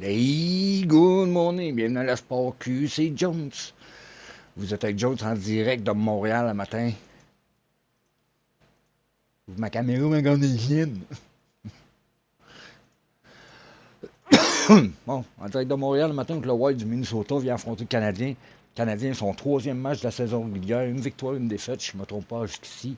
Hey, good morning, bienvenue à la Sport Q, c'est Jones. Vous êtes avec Jones en direct de Montréal le matin. Ma caméra m'a gardé le chienne. Bon, en direct de Montréal le matin, le Wild du Minnesota vient affronter le Canadien. Les Canadiens, son troisième match de la saison régulière, une victoire, une défaite, je ne me trompe pas jusqu'ici.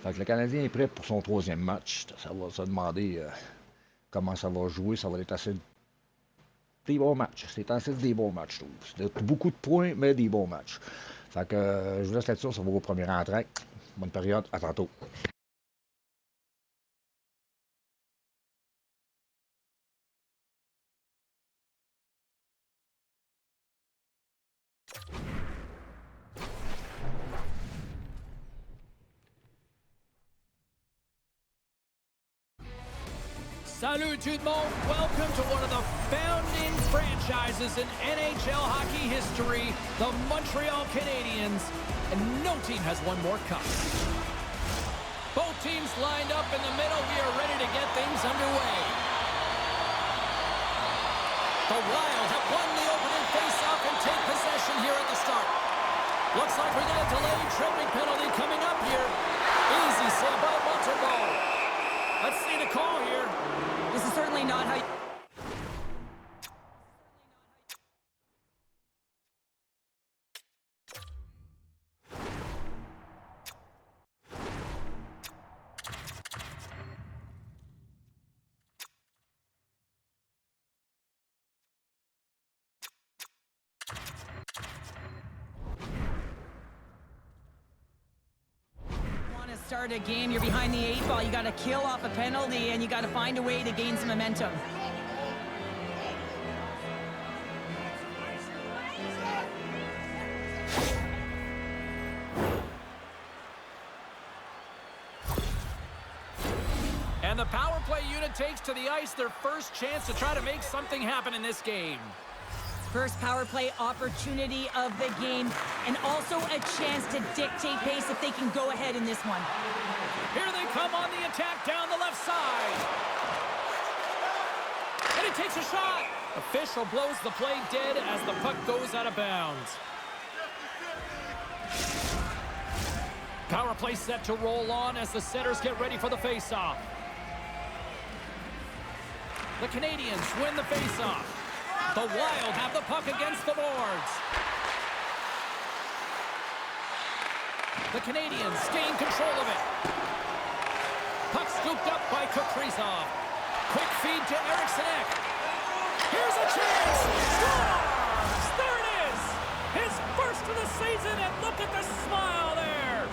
Fait que le Canadien est prêt pour son troisième match. Ça va se demander comment ça va jouer. Ça va être assez des bons matchs. C'est assez des bons matchs, je trouve. Beaucoup de points, mais des bons matchs. Fait que je vous laisse là-dessus. Ça va au premier entrée. Bonne période. À tantôt. Salut tout le monde. Welcome to one of the founding franchises in NHL hockey history, the Montreal Canadiens, and no team has won more cups. Both teams lined up in the middle. We are ready to get things underway. The Wild have won the opening faceoff and take possession here at the start. Looks like we got a delayed tripping penalty coming up here. Easy save by Montreal. Let's see the call here. This is certainly not how you... Start a game, you're behind the 8 ball, you got to kill off a penalty and you got to find a way to gain some momentum. And the power play unit takes to the ice their first chance to try to make something happen in this game. First power play opportunity of the game, and also a chance to dictate pace if they can go ahead in this one. Here they come on the attack down the left side. And he takes a shot. Official blows the play dead as the puck goes out of bounds. Power play set to roll on as the setters get ready for the faceoff. The Canadiens win the faceoff. The Wild have the puck against the boards. The Canadiens gain control of it. Puck scooped up by Kaprizov. Quick feed to Eriksson Ek. Here's a chance. Scores! There it is. His first of the season, and look at the smile there.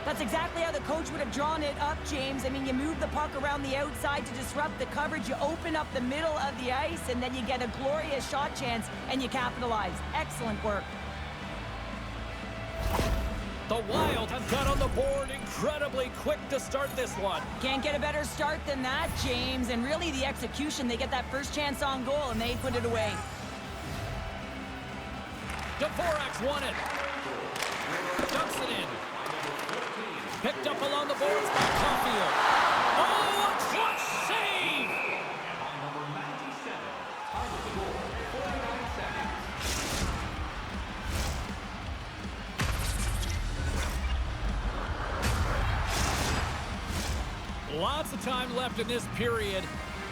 That's exactly how the coach would have drawn it up, James. I mean, you move the puck around the outside to disrupt the coverage, you open up the middle of the ice, and then you get a glorious shot chance, and you capitalize. Excellent work. The Wild have got on the board incredibly quick to start this one. Can't get a better start than that, James. And really, the execution, they get that first chance on goal, and they put it away. Dvorak's won it. Dumps it in. Picked up along the boards by Caulfield. Oh, a clutch save! Number 97, time of the goal, 49 seconds. Lots of time left in this period.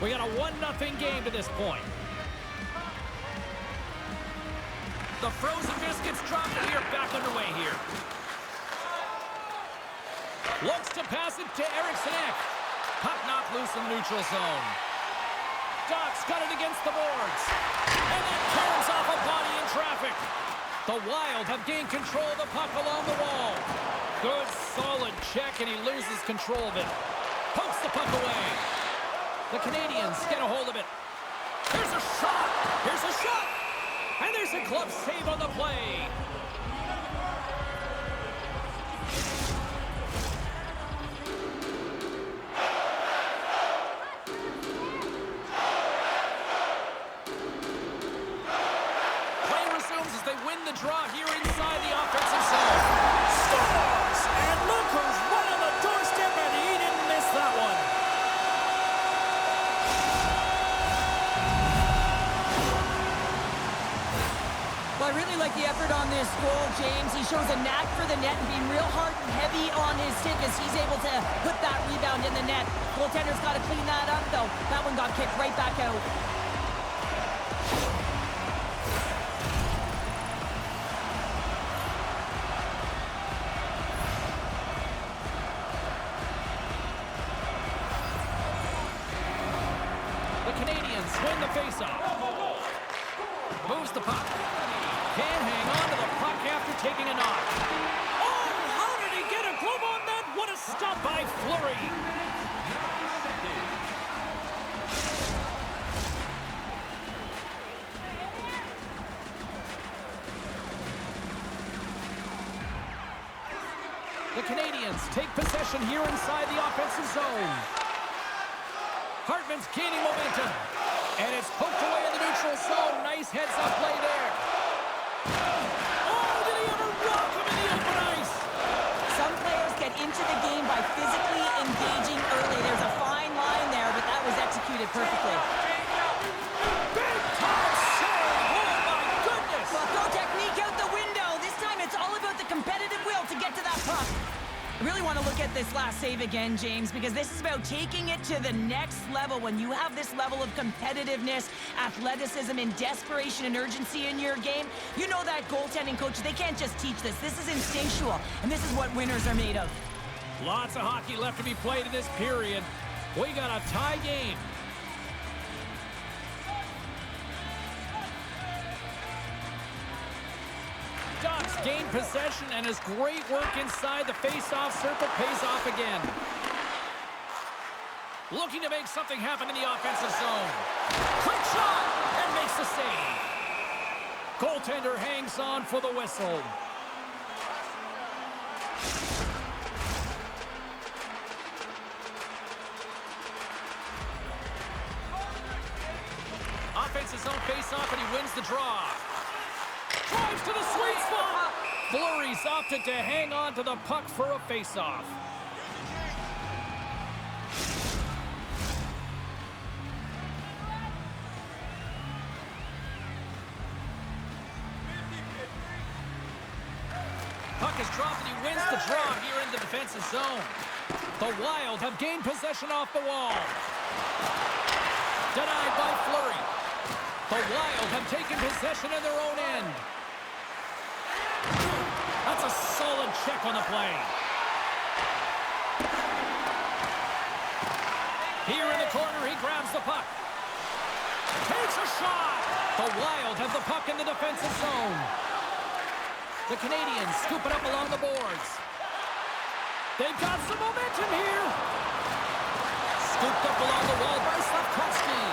We got a 1-0 game to this point. The frozen biscuits dropped, and we are back underway here. Looks to pass it to Eriksson Ek. Puck knocked loose in the neutral zone. Doc's got it against the boards. And that comes off a body in traffic. The Wild have gained control of the puck along the wall. Good, solid check, and he loses control of it. Pokes the puck away. The Canadians get a hold of it. Here's a shot. Here's a shot. And there's a glove save on the play. Play resumes as they win the draw here inside the offensive zone. Scores! And look who's right on the doorstep, and he didn't miss that one. Well, I really like the effort on this goal, James. He shows a knack for the net and being real hard and heavy on his stick as he's able to put that rebound in the net. Goaltender's got to clean that up, though. That one got kicked right back out. The Canadians win the faceoff. Moves the puck. Can't hang on to the puck after taking a knock. Oh, how did he get a glove on that? What a stop by Fleury. The Canadians take possession here inside the offensive zone. Hartman's gaining momentum. And it's poked away in the neutral zone. Nice heads-up play there. Oh, did he ever rock him in the open ice? Some players get into the game by physically engaging early. There's a fine line there, but that was executed perfectly. Big time save. Oh, my goodness. Well, go technique out the window. This time it's all about the competitive will to get to that puck. I really want to look at this last save again, James, because this is about taking it to the next level. When you have this level of competitiveness, athleticism, and desperation and urgency in your game, you know that goaltending coach, they can't just teach this. This is instinctual, and this is what winners are made of. Lots of hockey left to be played in this period. We got a tie game. Ducks gain possession, and his great work inside the face-off circle pays off again. Looking to make something happen in the offensive zone. Quick shot, and makes the save. Goaltender hangs on for the whistle. Offensive zone face-off, and he wins the draw. Drives to the sweet spot. Fleury's opted to hang on to the puck for a face-off. Puck is dropped, and he wins the draw here in the defensive zone. The Wild have gained possession off the wall. Denied by Fleury. The Wild have taken possession in their own end. That's a solid check on the play. Here in the corner, he grabs the puck. Takes a shot. The Wild have the puck in the defensive zone. The Canadians scoop it up along the boards. They've got some momentum here. Scooped up along the wall by Slavkovsky.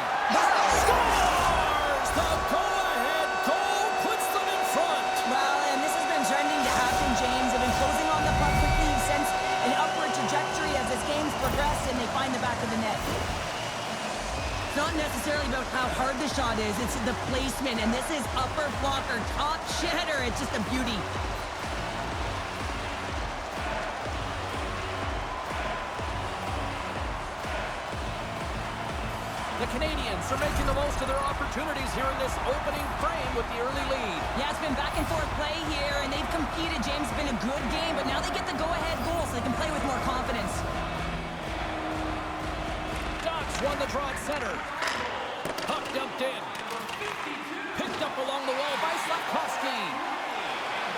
Scores! The go-ahead goal puts them in front. Well, and this has been trending to happen, James. They've been closing on the puck quickly. You've sensed an upward trajectory as this game's progressed, and they find the back of the net. It's not necessarily about how hard the shot is. It's the placement, and this is upper blocker, top shedder. It's just a beauty. The Canadians are making the most of their opportunities here in this opening frame with the early lead. Yeah, it's been back and forth play here, and they've competed. James, it's been a good game, but now they get the go-ahead goal so they can play with more confidence. Ducks won the draw at center. Puck dumped in. Picked up along the wall by Slafkovsky.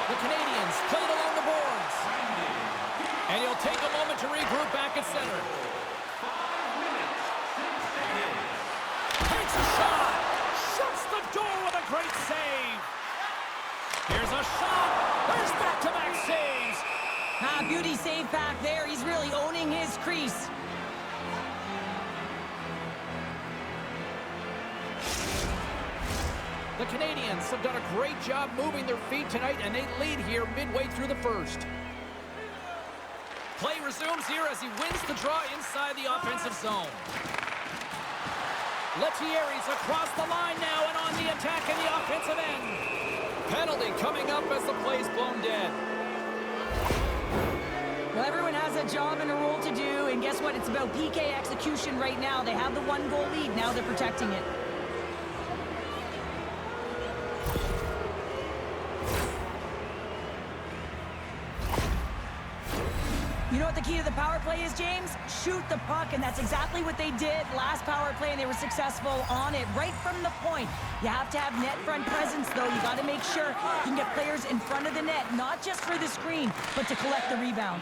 The Canadians played along the boards. And he'll take a moment to regroup back at center. Takes a shot. Shuts the door with a great save. Here's a shot. There's back-to-back saves. Beauty save back there. He's really owning his crease. The Canadians have done a great job moving their feet tonight, and they lead here midway through the first. Play resumes here as he wins the draw inside the offensive zone. Lettieri's across the line now and on the attack in the offensive end. Penalty coming up as the play's blown dead. Well, everyone has a job and a role to do, and guess what? It's about PK execution right now. They have the one-goal lead. Now they're protecting it. You know what the key to the power play is, James? Shoot the puck, and that's exactly what they did last power play, and they were successful on it right from the point. You have to have net front presence, though. You got to make sure you can get players in front of the net, not just for the screen, but to collect the rebound.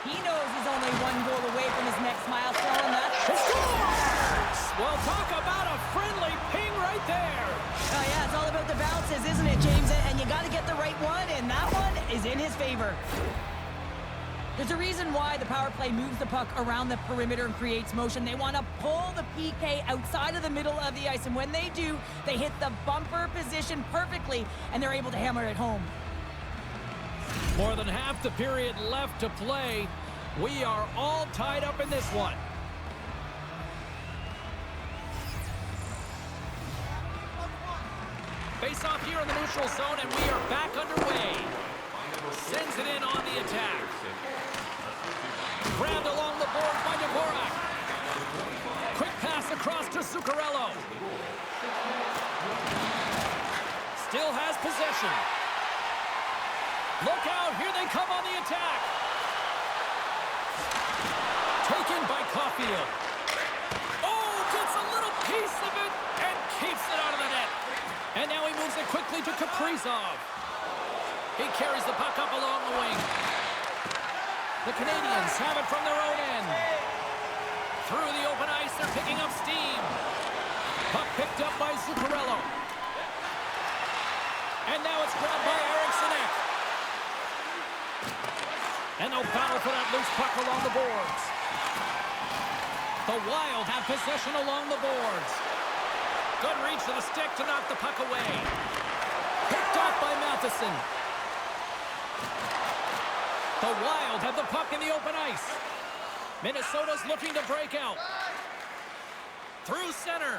He knows he's only one goal away from his next milestone, and that's... Scores! Well, talk about a friendly ping right there. Oh, yeah, it's all about the bounces, isn't it, James? And you got to get the right one, and that one is in his favor. There's a reason why the power play moves the puck around the perimeter and creates motion. They want to pull the PK outside of the middle of the ice, and when they do, they hit the bumper position perfectly, and they're able to hammer it home. More than half the period left to play. We are all tied up in this one. Face off here in the neutral zone, and we are back underway. Sends it in on the attack. Grabbed along the boards by Dvorak. Quick pass across to Zuccarello. Still has possession. Look out, here they come on the attack. Taken by Caulfield. Oh, gets a little piece of it and keeps it out of the net. And now he moves it quickly to Kaprizov. He carries the puck up along the wing. The Canadians have it from their own end. Through the open ice, they're picking up steam. Puck picked up by Zuccarello. And now it's grabbed by Eriksson. And they'll battle for that loose puck along the boards. The Wild have possession along the boards. Good reach to the stick to knock the puck away. Picked off by Matheson. The Wild have the puck in the open ice. Minnesota's looking to break out. Through center.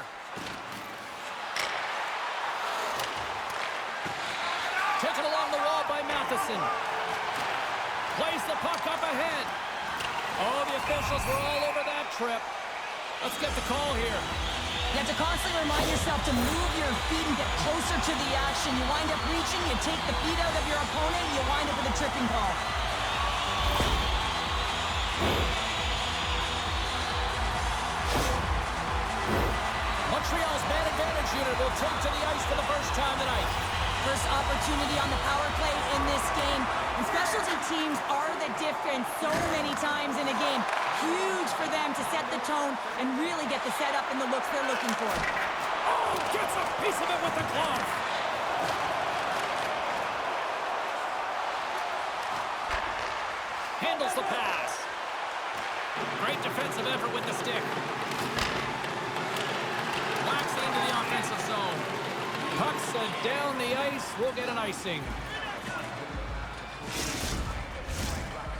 Taken along the wall by Matheson. Plays the puck up ahead. Oh, the officials were all over that trip. Let's get the call here. You have to constantly remind yourself to move your feet and get closer to the action. You wind up reaching, you take the feet out of your opponent, you wind up with a tripping call. Montreal's man advantage unit will take to the ice for the first time tonight. First opportunity on the power play in this game. And specialty teams are the difference so many times in a game. Huge for them to set the tone and really get the setup and the looks they're looking for. Oh, gets a piece of it with the glove. Handles the pass. Great defensive effort with the stick. Whacks it into the offensive zone. Puck sent down the ice. We'll get an icing.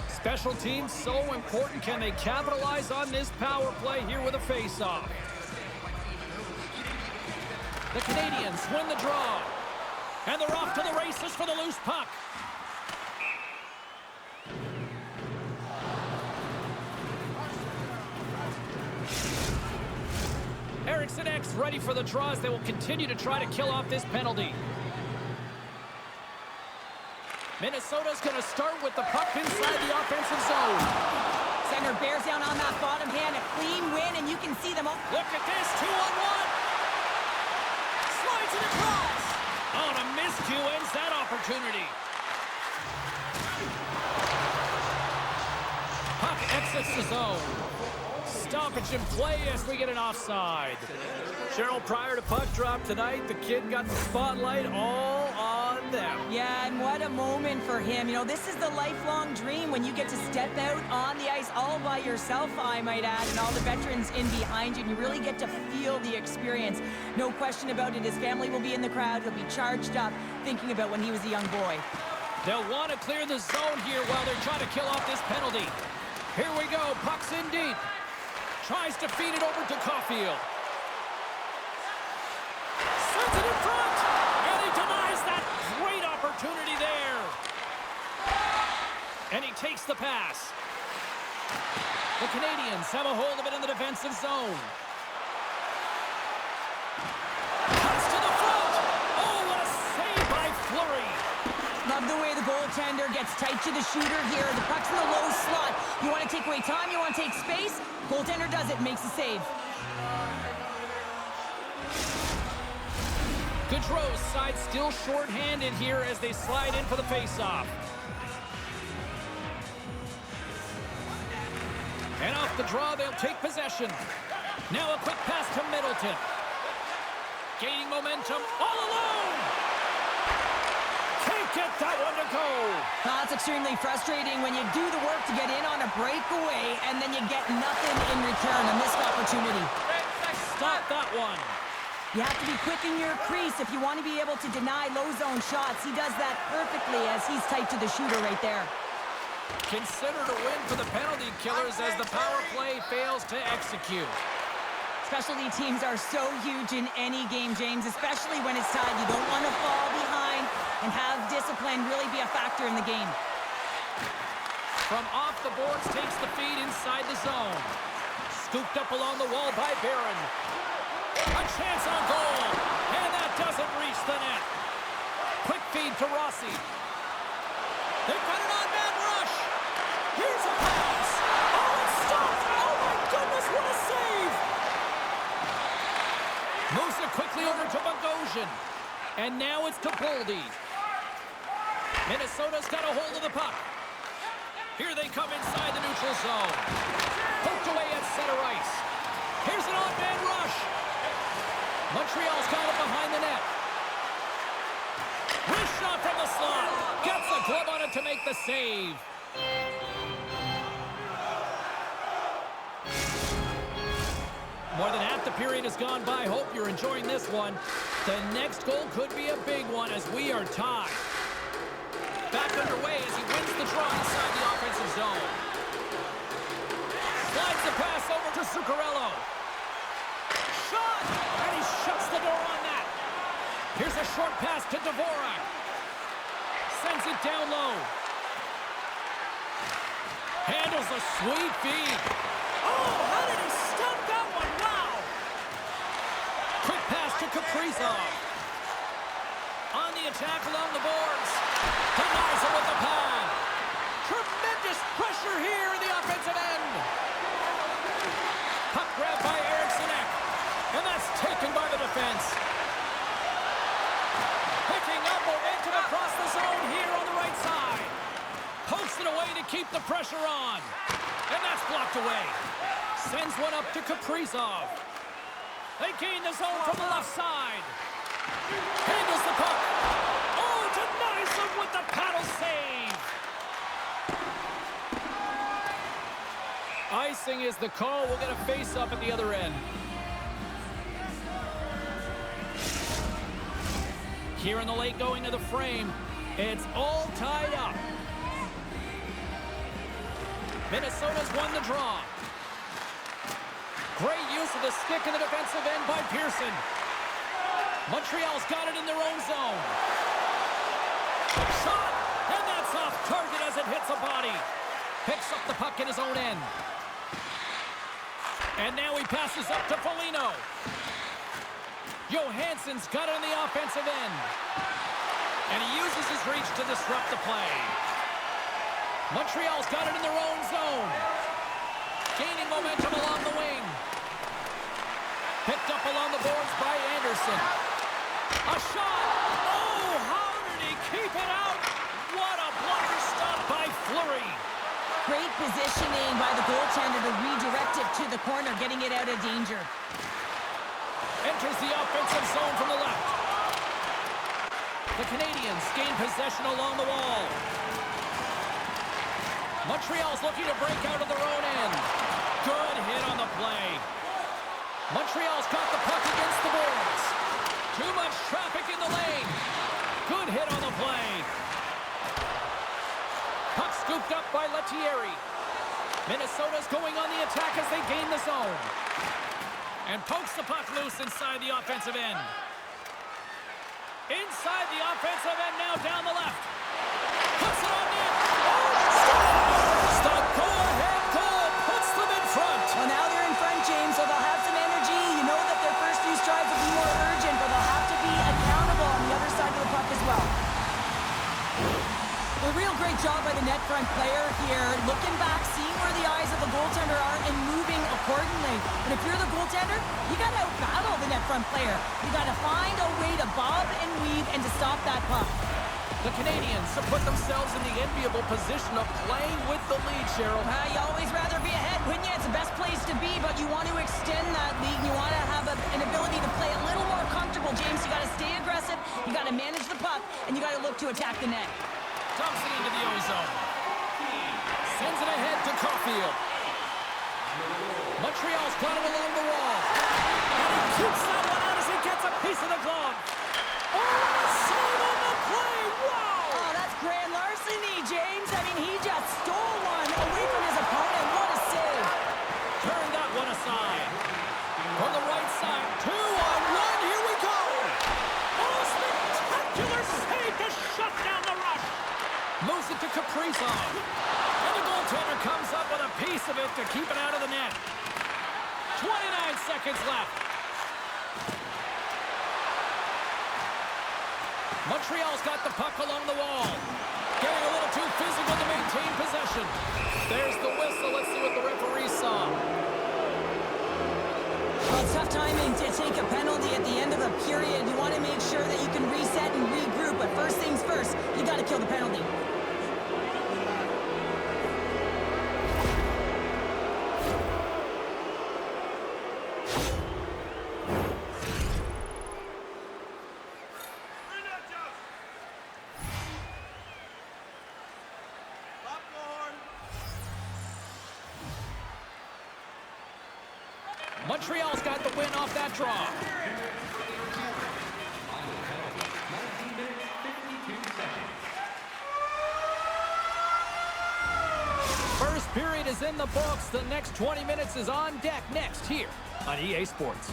Special teams so important. Can they capitalize on this power play here with a face-off? The Canadians win the draw. And they're off to the races for the loose puck. Eriksson Ek's ready for the draw as they will continue to try to kill off this penalty. Minnesota's going to start with the puck inside the offensive zone. Center bears down on that bottom hand, a clean win, and you can see them all. Look at this, 2-on-1. Slides it across. Oh, and a miscue ends that opportunity. Puck exits the zone. Stoppage in play as we get an offside. Cheryl, prior to puck drop tonight, the kid got the spotlight all on them. Yeah, and what a moment for him. You know, this is the lifelong dream when you get to step out on the ice all by yourself, I might add, and all the veterans in behind you, and you really get to feel the experience. No question about it. His family will be in the crowd. He'll be charged up, thinking about when he was a young boy. They'll want to clear the zone here while they're trying to kill off this penalty. Here we go. Puck's in deep. Tries to feed it over to Caulfield. Sends it in front. And he denies that great opportunity there. And he takes the pass. The Canadians have a hold of it in the defensive zone. Cuts to the front. Oh, what a save by Fleury. Love the way the goaltender gets tight to the shooter here. The puck's in the low slot. You want to take away time, you want to take space. Goaltender does it, makes a save. Gaudreau's side still short-handed here as they slide in for the face-off. And off the draw, they'll take possession. Now a quick pass to Middleton. Gaining momentum all alone. Can't get that one to go. That's extremely frustrating when you do the work to get in on a breakaway and then you get nothing in return. A missed opportunity. Stop that one. You have to be quick in your crease if you want to be able to deny low zone shots. He does that perfectly as he's tight to the shooter right there. Considered a win for the penalty killers as the power play fails to execute. Specialty teams are so huge in any game, James, especially when it's tied. You don't want to fall behind and have discipline really be a factor in the game. From off the boards, takes the feed inside the zone. Scooped up along the wall by Barron. A chance on goal, and that doesn't reach the net. Quick feed to Rossi. They've got an on-man rush. Here's a pass. Oh, it's stopped. Oh, my goodness, what a save. Moves it quickly over to Bogosian. And now it's to Boldy. Minnesota's got a hold of the puck. Here they come inside the neutral zone. Poked away at center ice. Here's an on-man rush. Montreal's got it behind the net. Wrist shot from the slot. Gets a glove on it to make the save. More than half the period has gone by. Hope you're enjoying this one. The next goal could be a big one as we are tied. Back underway as he wins the draw inside the offensive zone. Slides the pass over to Zuccarello. Shot! And he shuts the door on that. Here's a short pass to Dvorak. Sends it down low. Handles a sweet feed. Oh, how did he stop that one? Wow! Quick pass to Kaprizov. On the attack along the boards. Denies him with the pad. Tremendous pressure here in the offensive end. Puck grabbed by Eriksson Ek. And that's taken by the defense. Picking up momentum across the zone here on the right side. Pokes it away to keep the pressure on. And that's blocked away. Sends one up to Kaprizov. They gain the zone from the left side. Handles the puck. Oh, denies him with the paddle save. Icing is the call. We'll get a face-up at the other end. Here in the late going to the frame. It's all tied up. Minnesota's won the draw. Great use of the stick in the defensive end by Pearson. Montreal's got it in their own zone. Shot! And that's off target as it hits a body. Picks up the puck in his own end. And now he passes up to Foligno. Johansson's got it on the offensive end. And he uses his reach to disrupt the play. Montreal's got it in their own zone. Gaining momentum along the wing. Picked up along the boards by Anderson. A shot. Oh, how did he keep it out? What a blunder stop by Fleury. Great positioning by the goaltender to redirect it to the corner, getting it out of danger. Enters the offensive zone from the left. The Canadians gain possession along the wall. Montreal's looking to break out of their own end. Good hit on the play. Montreal's got the puck against the boards. Too much traffic in the lane. Good hit on the play. Puck scooped up by Lettieri. Minnesota's going on the attack as they gain the zone. And pokes the puck loose inside the offensive end. Inside the offensive end now down the left. Puts it on net. The go-ahead goal puts them in front. Well, now they're in front, James, so they'll have some energy. You know that their first few strides will be more urgent, but they'll have to be accountable on the other side of the puck as well. A real great job by the net front player here, looking back, seeing where the eyes of the goaltender are, and moving accordingly. And if you're the goaltender, you got to out-battle the net front player. You got to find a way to bob and weave and to stop that puck. The Canadians have put themselves in the enviable position of playing with the lead, Cheryl. You always rather be ahead, wouldn't you? It's the best place to be, but you want to extend that lead. You want to have an ability to play a little more comfortable, James. You got to stay aggressive, you got to manage the puck, and you got to look to attack the net. Dumps it into the ozone. Sends it ahead to Caulfield. Montreal's got it along the wall. And he keeps that one out as he gets a piece of the glove. Oh, save on the play! Wow! Oh, that's grand larceny, James. I mean, he just stole one away from his opponent. What a save. Turn that one aside. From the right side, 2-on-1, here we go! Oh, spectacular save to shut down the rush! Moves it to Kaprizov. And the goaltender comes up with a piece of it to keep it out of the net. 29 seconds left. Montreal's got the puck along the wall. Getting a little too physical to maintain possession. There's the whistle. Let's see what the referee saw. Well, it's tough timing to take a penalty at the end of a period. You want to make sure that you can reset and regroup, but first things first, you got to kill the penalty. Montreal's got the win off that draw. First period is in the books. The next 20 minutes is on deck next here on EA Sports.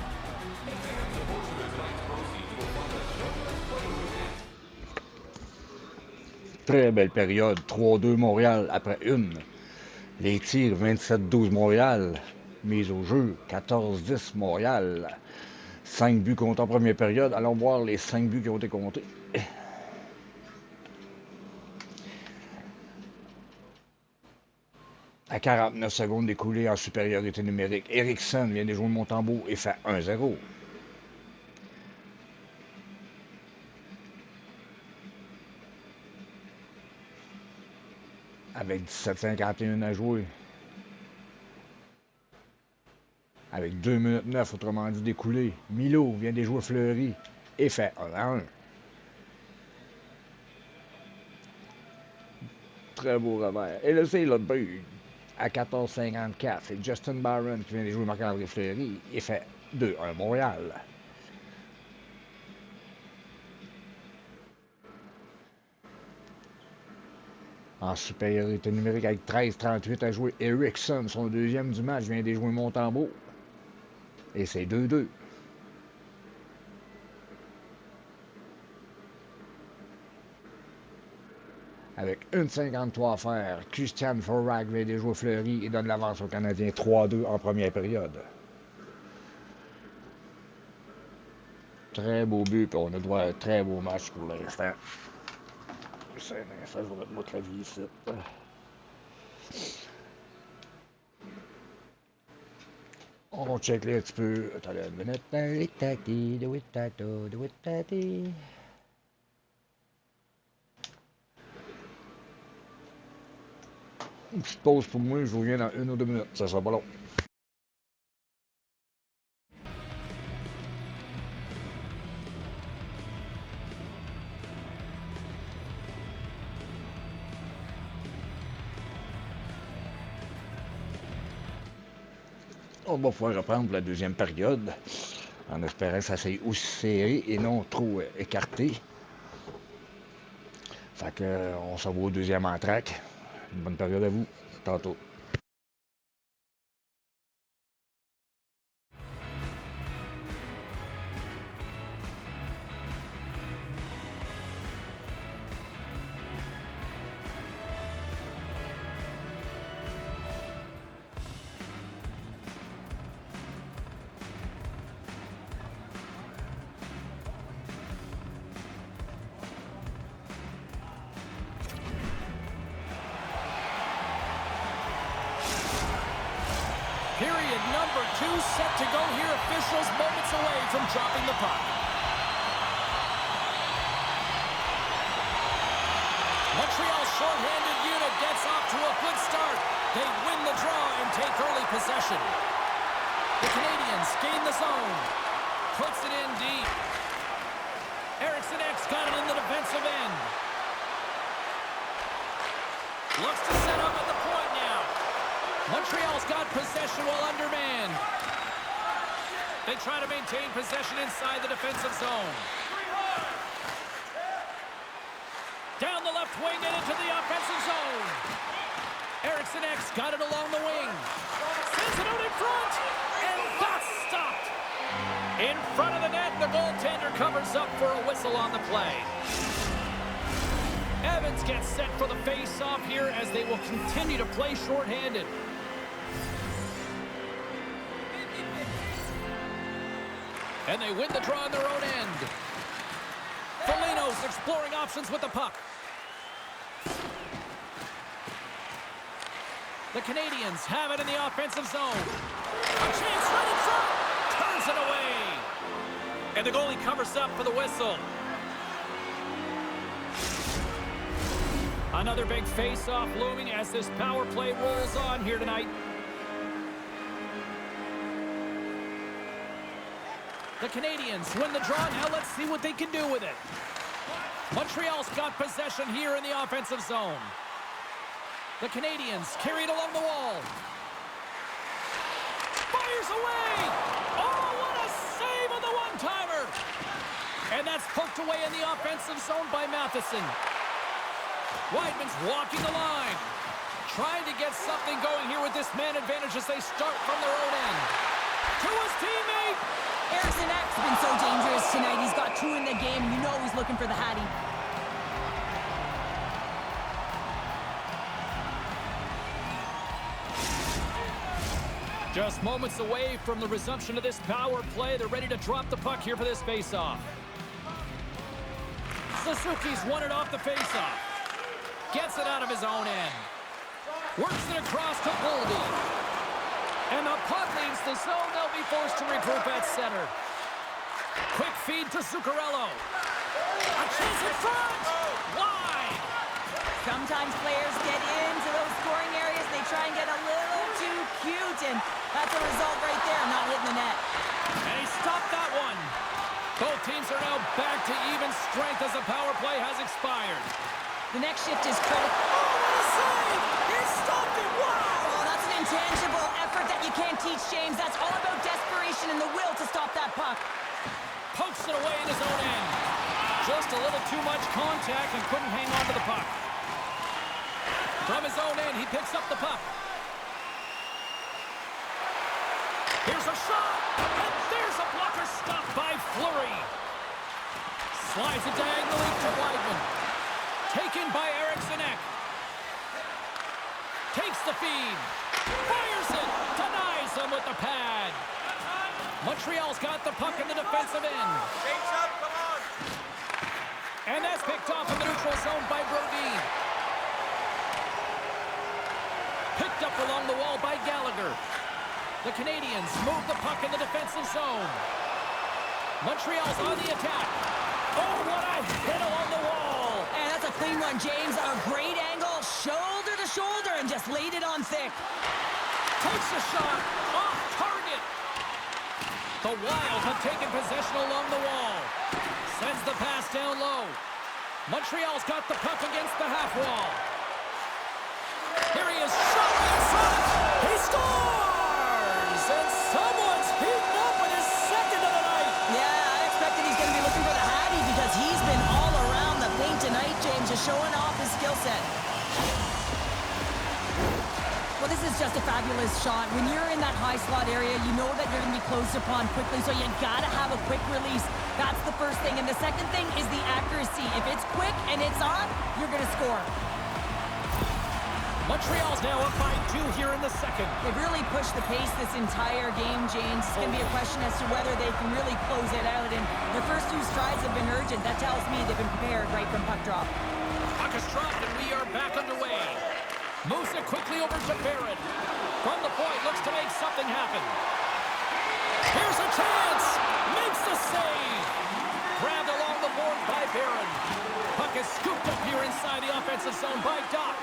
Très belle période. 3-2 Montréal après une. Les tirs 27-12 Montréal. Mise au jeu 14-10 Montréal. 5 buts comptés en première période. Allons voir les 5 buts qui ont été comptés. À 49 secondes écoulées en supériorité numérique, Eriksson vient de jouer Montembeault et fait 1-0. Avec 17,51 à jouer. Avec 2 minutes 9, autrement dit d'écoulé, Milo vient de jouer Fleury et fait 1-1. Très beau revers. Et là, c'est l'autre but. À 14,54, c'est Justin Barron qui vient de jouer Marc-André Fleury et fait 2-1 Montréal. En supériorité numérique avec 13,38 à jouer, Eriksson, son deuxième du match, vient de jouer Montembeault. Et c'est 2-2. Avec 1,53 à faire, Christian Forag vient des joueurs fleuris et donne l'avance aux Canadiens 3-2 en première période. Très beau but, puis on a droit à un très beau match pour l'instant. C'est un instant, je vais mettre mon clavier ici. On check là un petit peu. Attendez une minute. Une petite pause pour moi, je vous reviens dans 1 ou 2 minutes. Ça sera pas long. On va pouvoir reprendre pour la deuxième période, en espérant que ça soit aussi serré et non trop écarté. Fait que, on s'en va au deuxième entraque. Une bonne période à vous. Tantôt. Period number 2 set to go here. Officials moments away from dropping the puck. Montreal's shorthanded unit gets off to a good start. They win the draw and take early possession. The Canadians gain the zone. Puts it in deep. Eriksson X got it in the defensive end. Looks to set up at the point now. Montreal's got possession while undermanned. They try to maintain possession inside the defensive zone. Down the left wing and into the offensive zone. Eriksson X got it along the wing. Sends it out in front. And that's stopped. In front of the net, the goaltender covers up for a whistle on the play. Evans gets set for the face-off here as they will continue to play shorthanded. And they win the draw on their own end. Foligno's exploring options with the puck. The Canadians have it in the offensive zone. A chance right in front. Turns it away. And the goalie covers up for the whistle. Another big face-off looming as this power play rolls on here tonight. The Canadians win the draw. Now let's see what they can do with it. Montreal's got possession here in the offensive zone. The Canadians carry it along the wall. Fires away! Oh, what a save on the one-timer! And that's poked away in the offensive zone by Matheson. Weidman's walking the line. Trying to get something going here with this man advantage as they start from their own end. To his teammate! Eriksson X has been so dangerous tonight. He's got 2 in the game. You know he's looking for the Hattie. Just moments away from the resumption of this power play. They're ready to drop the puck here for this face-off. Suzuki's won it off the face-off. Gets it out of his own end. Works it across to Boldy. And the puck leaves the zone. They'll be forced to regroup at center. Quick feed to Zuccarello. A chance in front. Wide. Sometimes players get into those scoring areas. They try and get a little too cute, and that's a result right there, not hitting the net. And he stopped that one. Both teams are now back to even strength as the power play has expired. The next shift is critical. Oh, what a save! He stopped it! Wow! Oh, that's an intangible effort that you can't teach, James. That's all about desperation and the will to stop that puck. Pokes it away in his own end. Just a little too much contact and couldn't hang on to the puck. From his own end, he picks up the puck. Here's a shot! And there's a blocker stop by Fleury. Slides it diagonally to Weidman. Taken by Eriksson Ek. Takes the feed. Fires it. Denies him with the pad. Montreal's got the puck in the defensive end. And that's picked off in the neutral zone by Brodin. Picked up along the wall by Gallagher. The Canadians move the puck in the defensive zone. Montreal's on the attack. Oh, what a hit along the wall. And that's a clean one, James. A great angle, shoulder to shoulder, and just laid it on thick. Takes a shot off target. The Wild have taken possession along the wall. Sends the pass down low. Montreal's got the puck against the half wall. Here he is, shot inside. He scores! And someone's heating up with his second of the night. Yeah, I expected he's going to be looking for the Hattie because he's been all around the paint tonight, James, just showing off his skill set. Well, this is just a fabulous shot. When you're in that high slot area, you know that you're going to be closed upon quickly, so you got to have a quick release. That's the first thing. And the second thing is the accuracy. If it's quick and it's on, you're going to score. Montreal's now up by 2 here in the second. They've really pushed the pace this entire game, James. It's going to be a question as to whether they can really close it out. And their first 2 strides have been urgent. That tells me they've been prepared right from puck drop. Puck is dropped and we are back underway. Moves it quickly over to Barron. From the point, looks to make something happen. Here's a chance! Makes the save! Grabbed along the board by Barron. Puck is scooped up here inside the offensive zone by Doc.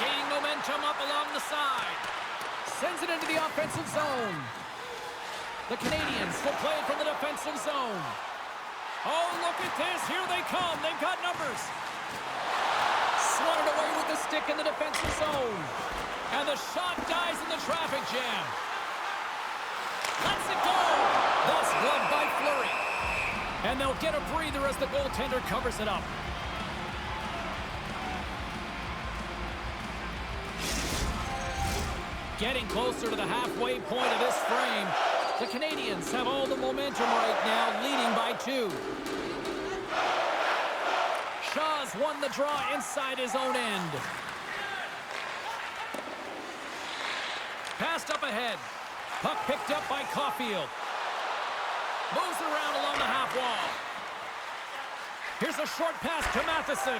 Gaining momentum up along the side. Sends it into the offensive zone. The Canadians will play it from the defensive zone. Oh, look at this. Here they come. They've got numbers. Swatted away with the stick in the defensive zone. And the shot dies in the traffic jam. Lets it go. That's gloved by Fleury. And they'll get a breather as the goaltender covers it up. Getting closer to the halfway point of this frame. The Canadians have all the momentum right now, leading by 2. Shaw's won the draw inside his own end. Passed up ahead. Puck picked up by Caulfield. Moves around along the half wall. Here's a short pass to Matheson.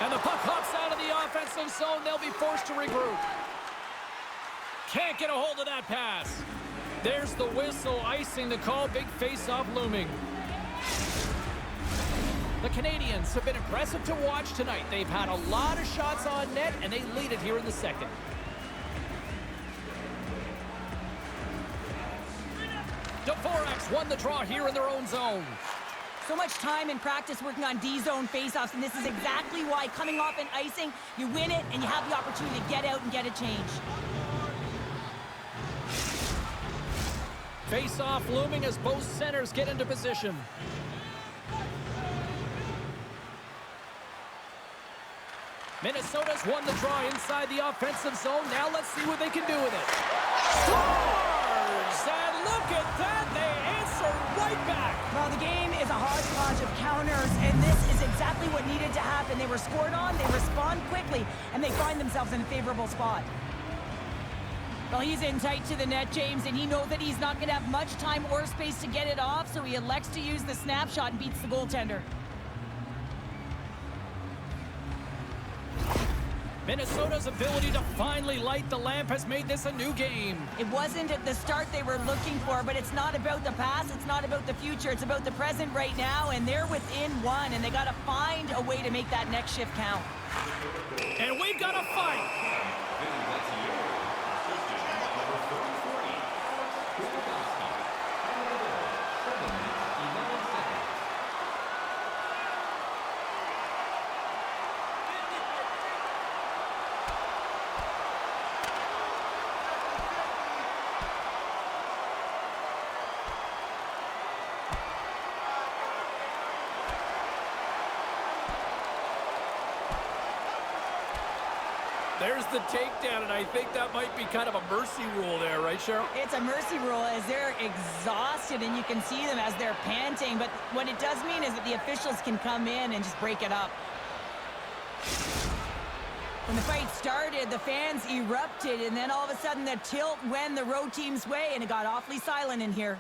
And the puck hops out of the offensive zone. They'll be forced to regroup. Can't get a hold of that pass. There's the whistle, icing the call. Big face-off looming. The Canadians have been impressive to watch tonight. They've had a lot of shots on net, and they lead it here in the second. Dvorak's won the draw here in their own zone. So much time in practice working on D-zone faceoffs, and this is exactly why coming off an icing, you win it, and you have the opportunity to get out and get a change. Face-off looming as both centers get into position. Minnesota's won the draw inside the offensive zone. Now let's see what they can do with it. Scores! And look at that! They answer right back! Well, the game is a hodgepodge of counters, and this is exactly what needed to happen. They were scored on, they respond quickly, and they find themselves in a favorable spot. Well, he's in tight to the net, James, and he knows that he's not going to have much time or space to get it off, so he elects to use the snapshot and beats the goaltender. Minnesota's ability to finally light the lamp has made this a new game. It wasn't at the start they were looking for, but it's not about the past, it's not about the future, it's about the present right now, and they're within 1, and they got to find a way to make that next shift count. And we've got a fight. There's the takedown, and I think that might be kind of a mercy rule there, right, Cheryl? It's a mercy rule as they're exhausted, and you can see them as they're panting. But what it does mean is that the officials can come in and just break it up. When the fight started, the fans erupted, and then all of a sudden the tilt went the road team's way, and it got awfully silent in here.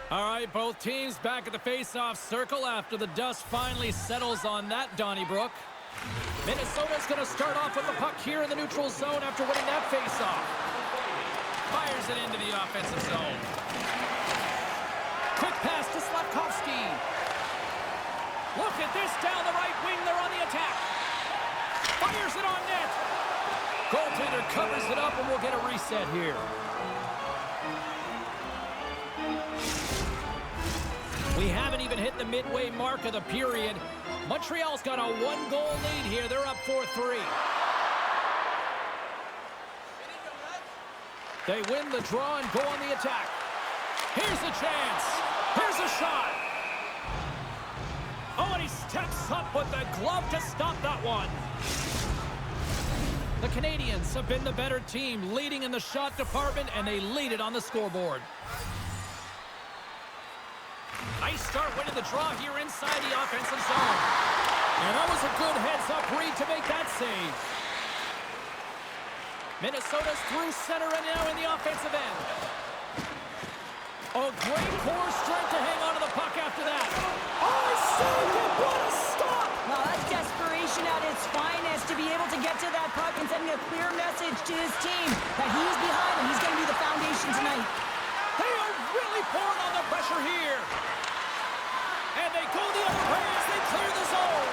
All right, both teams back at the face-off circle after the dust finally settles on that, Donnybrook. Minnesota's going to start off with the puck here in the neutral zone after winning that face-off. Fires it into the offensive zone. Quick pass to Slavkovsky. Look at this down the right wing. They're on the attack. Fires it on net. Goaltender covers it up, and we'll get a reset here. We haven't even hit the midway mark of the period. Montreal's got a one-goal lead here. They're up 4-3. They win the draw and go on the attack. Here's a chance. Here's a shot. Oh, and he steps up with the glove to stop that one. The Canadians have been the better team, leading in the shot department, and they lead it on the scoreboard. Nice start winning the draw here inside the offensive zone. And that was a good heads-up read to make that save. Minnesota's through center and now in the offensive end. Oh, great core strength to hang on to the puck after that. Oh, he saved it! What a stop! Well, that's desperation at its finest to be able to get to that puck and sending a clear message to his team that he's behind and he's going to be the foundation tonight. They are really pouring on the pressure here. And they go the other way as they clear the zone.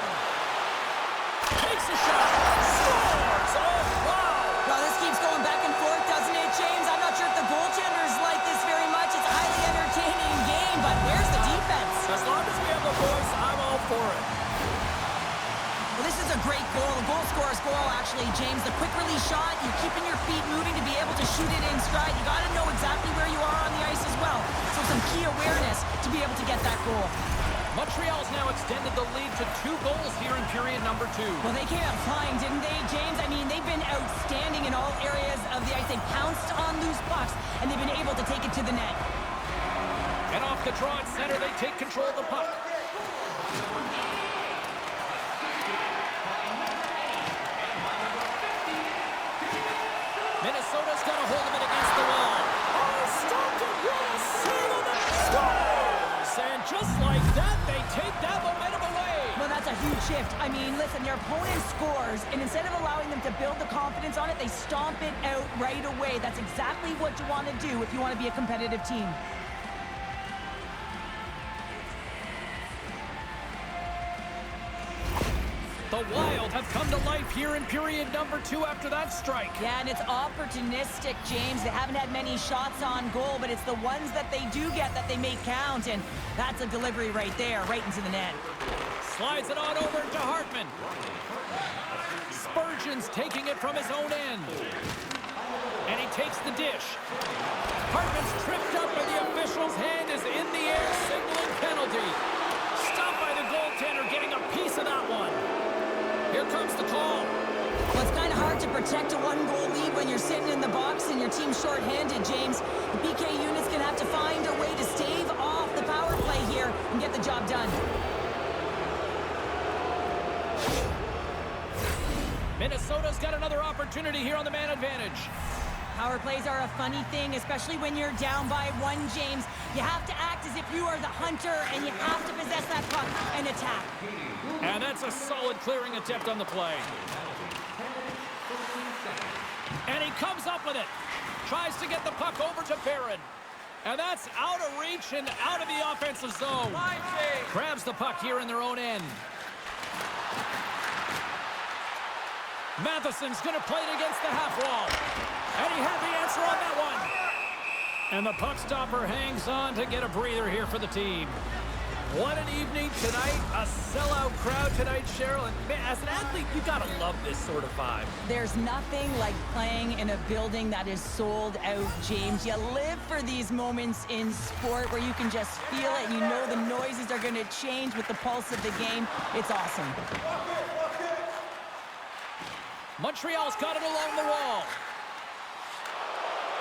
Takes a shot. Scores! Oh, wow! Well, this keeps going back and forth, doesn't it, James? I'm not sure if the goaltenders like this very much. It's a highly entertaining game, but where's the defense? As long as we have the voice, I'm all for it. Well, this is a great goal. A goal scorer's goal, actually, James. The quick release shot, you're keeping your feet moving to be able to shoot it in stride. You got to know exactly where you are on the ice as well. So some key awareness to be able to get that goal. Montreal's now extended the lead to 2 goals here in period number 2. Well, they came out flying, didn't they, James? I mean, they've been outstanding in all areas of the ice. They pounced on loose pucks, and they've been able to take it to the net. And off the draw at center, they take control of the puck. Minnesota's got a hold of it against the wall. Oh, stopped it! What a save on the scores! And just like that, they take that momentum away. Well, that's a huge shift. I mean, listen, their opponent scores, and instead of allowing them to build the confidence on it, they stomp it out right away. That's exactly what you want to do if you want to be a competitive team. The Wild have come to life here in period number 2 after that strike. Yeah, and it's opportunistic, James. They haven't had many shots on goal, but it's the ones that they do get that they make count, and that's a delivery right there, right into the net. Slides it on over to Hartman. Spurgeon's taking it from his own end. And he takes the dish. Hartman's tripped up, and the official's hand is in the air, signaling penalty. Stopped by the goaltender, getting a piece of that one. Here comes the call. Well, it's kind of hard to protect a one-goal lead when you're sitting in the box and your team's short-handed, James. The BK unit's going to have to find a way to stave off the power play here and get the job done. Minnesota's got another opportunity here on the man advantage. Power plays are a funny thing, especially when you're down by 1, James. You have to act as if you are the hunter, and you have to possess that puck and attack. And that's a solid clearing attempt on the play. And he comes up with it. Tries to get the puck over to Barron. And that's out of reach and out of the offensive zone. Grabs the puck here in their own end. Matheson's going to play it against the half wall. And he had the answer on that one. And the puck stopper hangs on to get a breather here for the team. What an evening tonight. A sellout crowd tonight, Cheryl. And man, as an athlete, you got to love this sort of vibe. There's nothing like playing in a building that is sold out, James. You live for these moments in sport where you can just feel it. You know the noises are going to change with the pulse of the game. It's awesome. Montreal's got it along the wall.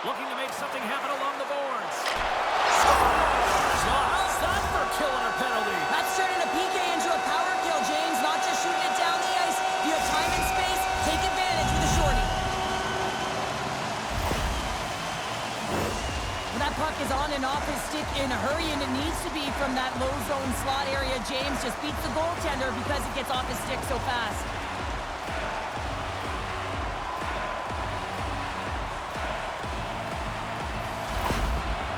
Looking to make something happen along the boards. Scores! Now, how's that for killing a penalty? That's turning a PK into a power kill, James. Not just shooting it down the ice. If you have time and space, take advantage with a shorty. When that puck is on and off his stick in a hurry, and it needs to be from that low zone slot area, James just beats the goaltender because it gets off his stick so fast.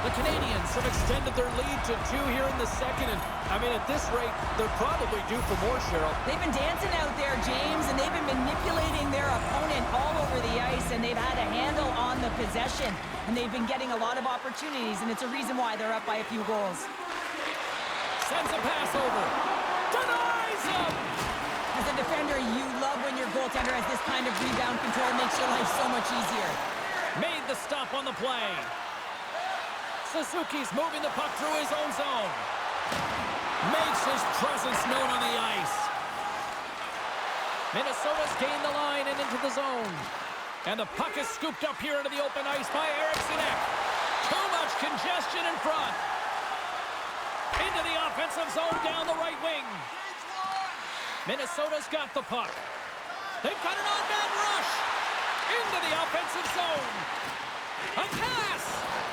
The Canadians have extended their lead to 2 here in the second. And, I mean, at this rate, they're probably due for more, Cheryl. They've been dancing out there, James, and they've been manipulating their opponent all over the ice, and they've had a handle on the possession, and they've been getting a lot of opportunities, and it's a reason why they're up by a few goals. Sends a pass over. Denies him! As a defender, you love when your goaltender has this kind of rebound control. It makes your life so much easier. Made the stop on the play. Suzuki's moving the puck through his own zone. Makes his presence known on the ice. Minnesota's gained the line and into the zone. And the puck is scooped up here into the open ice by Eriksson. Too much congestion in front. Into the offensive zone down the right wing. Minnesota's got the puck. They've got an on-man rush. Into the offensive zone. A pass.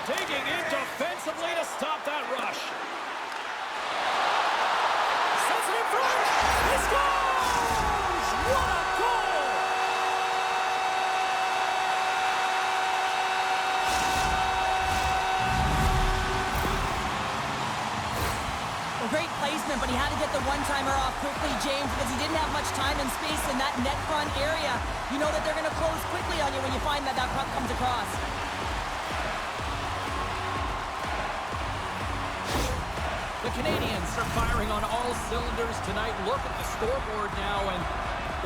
Digging in defensively to stop that rush. Sends it in front. He scores! What a goal! Well, great placement, but he had to get the one-timer off quickly, James, because he didn't have much time and space in that net front area. You know that they're going to close quickly on you when you find that puck comes across. The Canadians are firing on all cylinders tonight. Look at the scoreboard now, and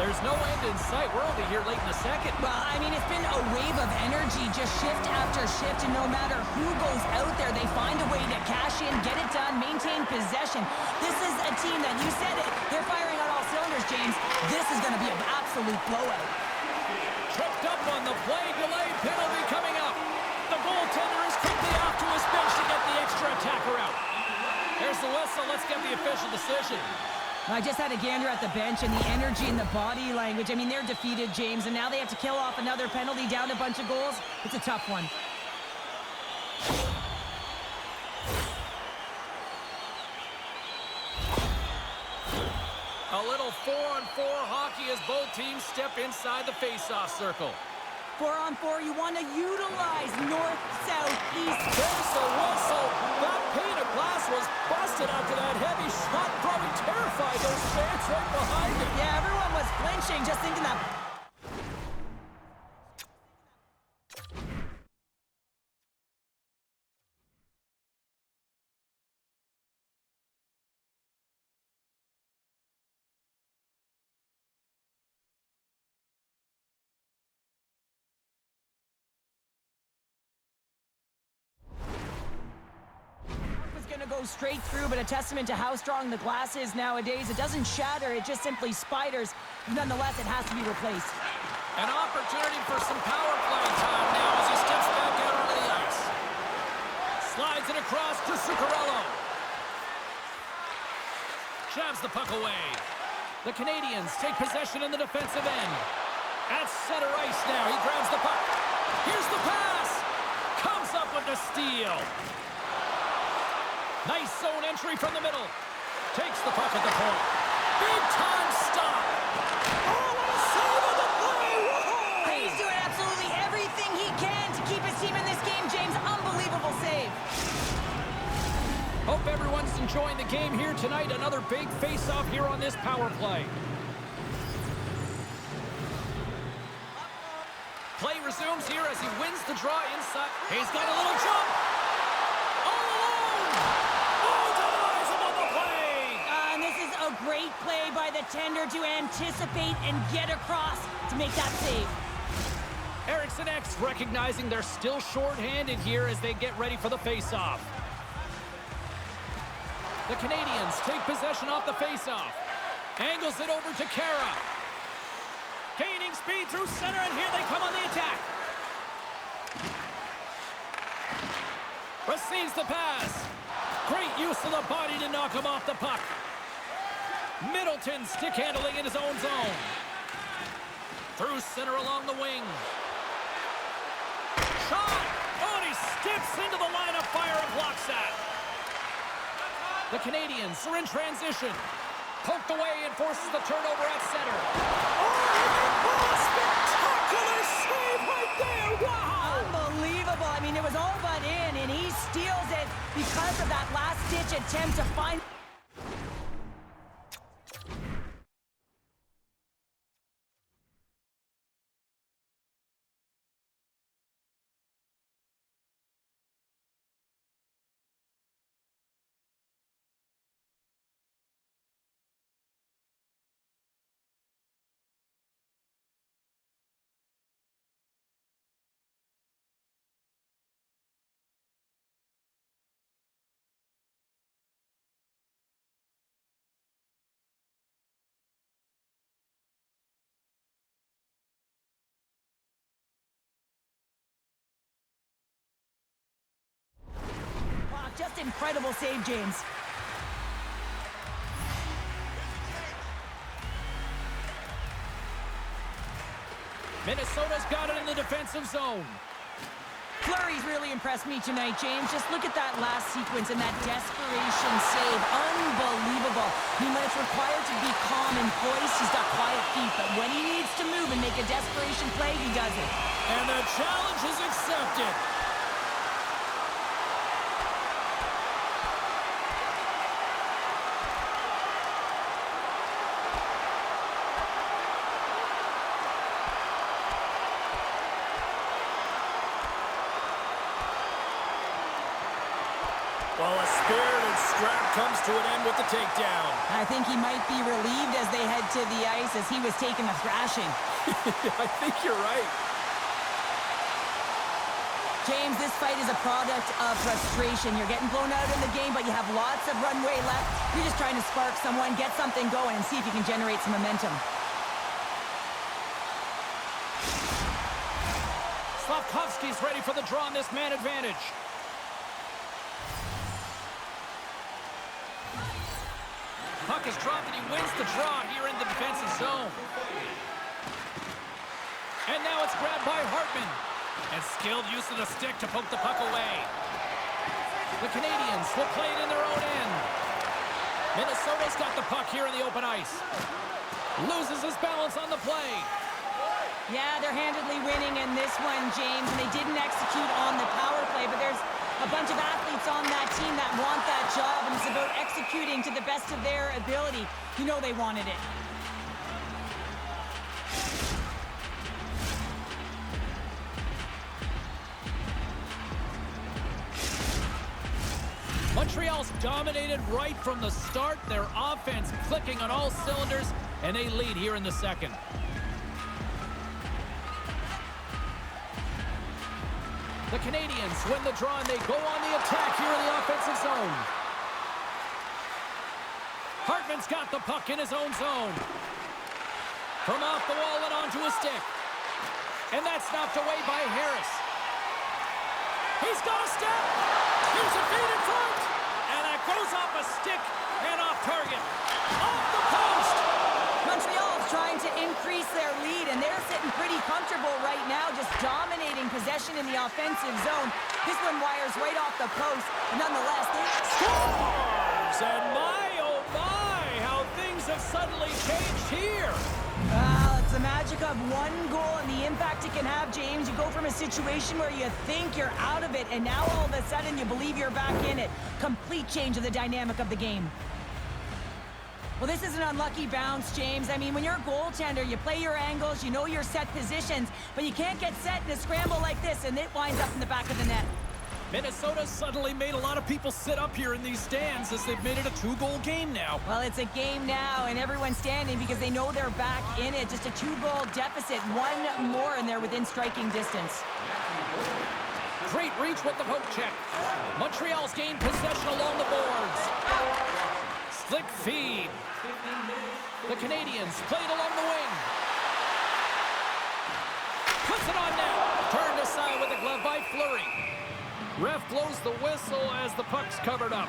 there's no end in sight. We're only here late in the second. Well, I mean, it's been a wave of energy, just shift after shift, and no matter who goes out there, they find a way to cash in, get it done, maintain possession. This is a team that, you said it, they're firing on all cylinders, James. This is going to be an absolute blowout. Tripped up on the play, delayed penalty coming up. The goaltender is quickly off to his bench to get the extra attacker out. There's the whistle. Let's get the official decision. I just had a gander at the bench, and the energy and the body language. I mean, they're defeated, James, and now they have to kill off another penalty, down a bunch of goals. It's a tough one. A little 4-on-4 hockey as both teams step inside the face-off circle. 4-on-4, you want to utilize north, south, east. There's the whistle. That pane of glass was busted after that heavy shot. Probably terrified those fans right behind him. Yeah, everyone was flinching, just thinking that. Go straight through, but a testament to how strong the glass is nowadays. It doesn't shatter, it just simply spiders. Nonetheless, it has to be replaced. An opportunity for some power play time now as he steps back out onto the ice. Slides it across to Zuccarello. Jabs the puck away. The Canadians take possession in the defensive end. At center ice now, he grabs the puck. Here's the pass. Comes up with the steal. Nice zone entry from the middle. Takes the puck at the point. Big time stop. Oh, what a save on the play. Whoa. He's doing absolutely everything he can to keep his team in this game, James. Unbelievable save. Hope everyone's enjoying the game here tonight. Another big face-off here on this power play. Play resumes here as he wins the draw inside. He's got a little jump. All alone. Oh, denies him on the play. And this is a great play by the tender to anticipate and get across to make that save. Eriksson recognizing they're still short-handed here as they get ready for the face-off. The Canadians take possession off the face-off. Angles it over to Kara. Gaining speed through center, and here they come on the attack. Receives the pass. Great use of the body to knock him off the puck. Middleton stick handling in his own zone. Through center along the wing. Shot! Oh, and he skips into the line of fire and blocks that. The Canadians are in transition. Poked away and forces the turnover at center. Oh, spectacular save right there! Wow! Unbelievable. I mean, it was all but in, and he steals it because of that last-ditch attempt to find... Just incredible save, James. Minnesota's got it in the defensive zone. Fleury's really impressed me tonight, James. Just look at that last sequence and that desperation save. Unbelievable. I mean, when it's required to be calm and poised, he's got quiet feet. But when he needs to move and make a desperation play, he does it. And the challenge is accepted. Well, a spirited scrap comes to an end with the takedown. I think he might be relieved as they head to the ice as he was taking a thrashing. I think you're right. James, this fight is a product of frustration. You're getting blown out in the game, but you have lots of runway left. You're just trying to spark someone, get something going, and see if you can generate some momentum. Slavkovsky's ready for the draw on this man advantage. Puck is dropped and he wins the draw here in the defensive zone. And now it's grabbed by Hartman. And skilled use of the stick to poke the puck away. The Canadians will play it in their own end. Minnesota's got the puck here in the open ice. Loses his balance on the play. Yeah, they're handedly winning in this one, James, and they didn't execute on the power play, but there's a bunch of athletes on that team that want that job, and it's about executing to the best of their ability. You know they wanted it. Montreal's dominated right from the start. Their offense clicking on all cylinders, and they lead here in the second. The Canadians win the draw, and they go on the attack here in the offensive zone. Hartman's got the puck in his own zone. From off the wall and onto a stick. And that's knocked away by Harris. He's got a step. Here's a feed in front. And that goes off a stick and off target. Off the post. Montreal's trying to increase their lead, and they're sitting pretty comfortable right now, just dominating possession in the offensive zone. This one wires right off the post. Nonetheless, they scores! And my, oh my, how things have suddenly changed here. It's the magic of one goal and the impact it can have, James. You go from a situation where you think you're out of it, and now all of a sudden you believe you're back in it. Complete change of the dynamic of the game. Well, this is an unlucky bounce, James. I mean, when you're a goaltender, you play your angles, you know your set positions, but you can't get set in a scramble like this, and it winds up in the back of the net. Minnesota suddenly made a lot of people sit up here in these stands as they've made it a 2-goal game now. Well, it's a game now, and everyone's standing because they know they're back in it. Just a 2-goal deficit. One more, and they're within striking distance. Great reach with the poke check. Montreal's gained possession along the boards. Slick feed. The Canadians played along the wing. Puts it on net. Turned aside with a glove by Fleury. Ref blows the whistle as the puck's covered up.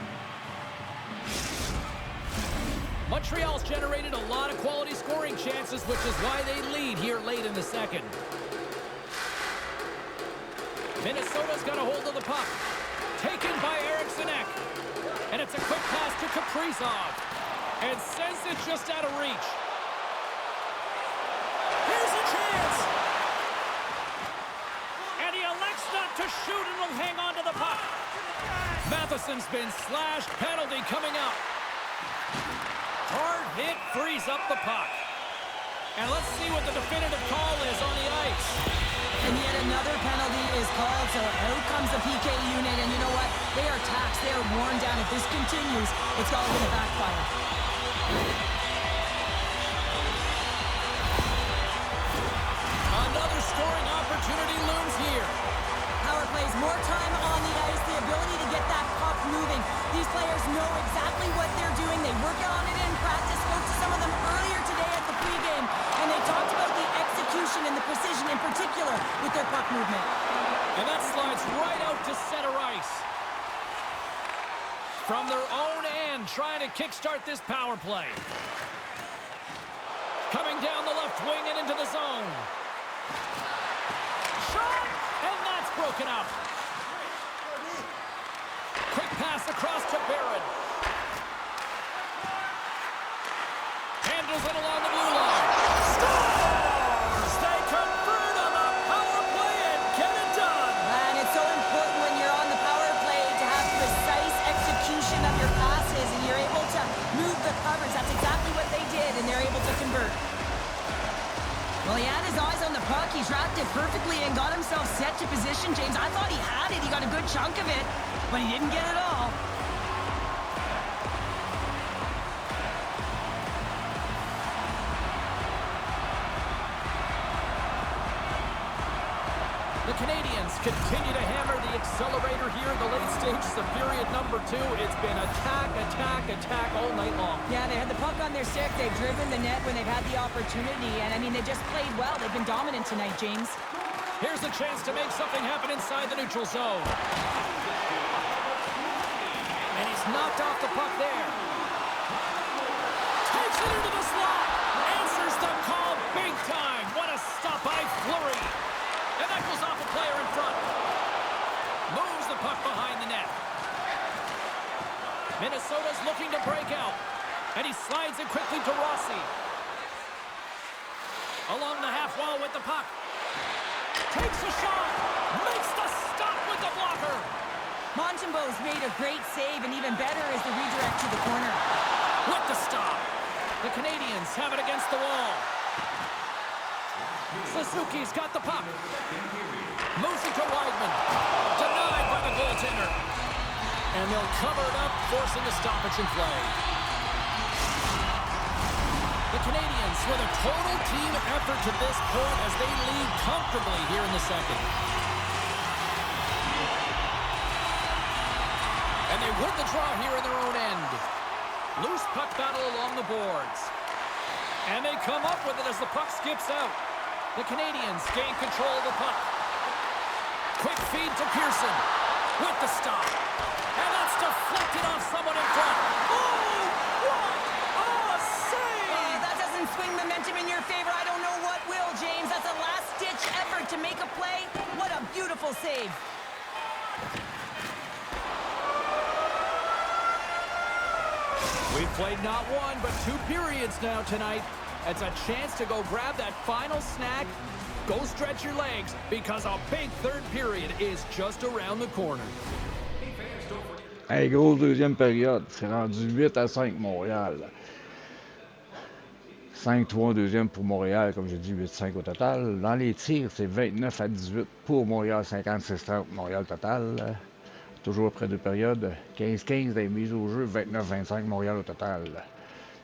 Montreal's generated a lot of quality scoring chances, which is why they lead here late in the second. Minnesota's got a hold of the puck. Taken by Eriksson Ek. And it's a quick pass to Kaprizov. And sends it just out of reach. Here's a chance! And he elects not to shoot and will hang on to the puck. Matheson's been slashed. Penalty coming up. Hard hit frees up the puck. And let's see what the definitive call is on the ice. And yet another penalty is called, so out comes the PK unit, and you know what? They are taxed, they are worn down. If this continues, it's all going to backfire. Another scoring opportunity looms here. Power plays, more time on the ice, the ability to get that puck moving. These players know exactly what they're doing. They work on it in practice. Spoke to some of them earlier today at the pregame, and they talked about the execution and the precision in particular with their puck movement. And that slides right out to center ice. From their own end, trying to kickstart this power play. Coming down the left wing and into the zone. Shot! And that's broken up. Quick pass across to Barron. Handles it along the blue line. Scores! They convert on the power play and get it done. And it's so important when you're on the power play to have precise execution of your passes, and you're able to move the coverage. That's exactly what they did, and they're able to convert. Well, he had his eyes on the puck. He tracked it perfectly and got himself set to position, James. I thought he had it. He got a good chunk of it, but he didn't get it all. The Canadians continue to hammer the accelerator here in the late stages of period number 2. It's been attack, attack, attack all night long. Yeah, they had the puck on their stick. They've driven the net when they've had the opportunity. And, I mean, they just played well. They've been dominant tonight, James. Here's a chance to make something happen inside the neutral zone. And he's knocked off the puck there. Takes it into the slot. Answers the call big time. What a stop by Fleury. And that goes off a player in front. Moves the puck behind the net. Minnesota's looking to break out. And he slides it quickly to Rossi. Along the half wall with the puck. Takes a shot. Makes the stop with the blocker. Montembeau's made a great save, and even better is the redirect to the corner. With the stop. The Canadians have it against the wall. Suzuki's got the puck. Moves it to Weidman. Denied by the goaltender. And they'll cover it up, forcing a stoppage in play. The Canadians with a total team effort to this point as they lead comfortably here in the second. And they win the draw here in their own end. Loose puck battle along the boards. And they come up with it as the puck skips out. The Canadians gain control of the puck. Quick feed to Pearson with the stop. And that's deflected off someone in front. Oh, what a save! That doesn't swing momentum in your favor. I don't know what will, James. That's a last-ditch effort to make a play. What a beautiful save. We've played not one, but 2 periods now tonight. It's a chance to go grab that final snack. Go stretch your legs, because a big third period is just around the corner. Hey, grosse deuxième période. C'est rendu 8-5 Montréal. 5-3 deuxième pour Montréal, comme j'ai dit, 8-5 au total. Dans les tirs, c'est 29-18 pour Montréal, 56-30 Montréal total. Toujours après 2 périodes. 15-15 des mises au jeu, 29-25 Montréal au total.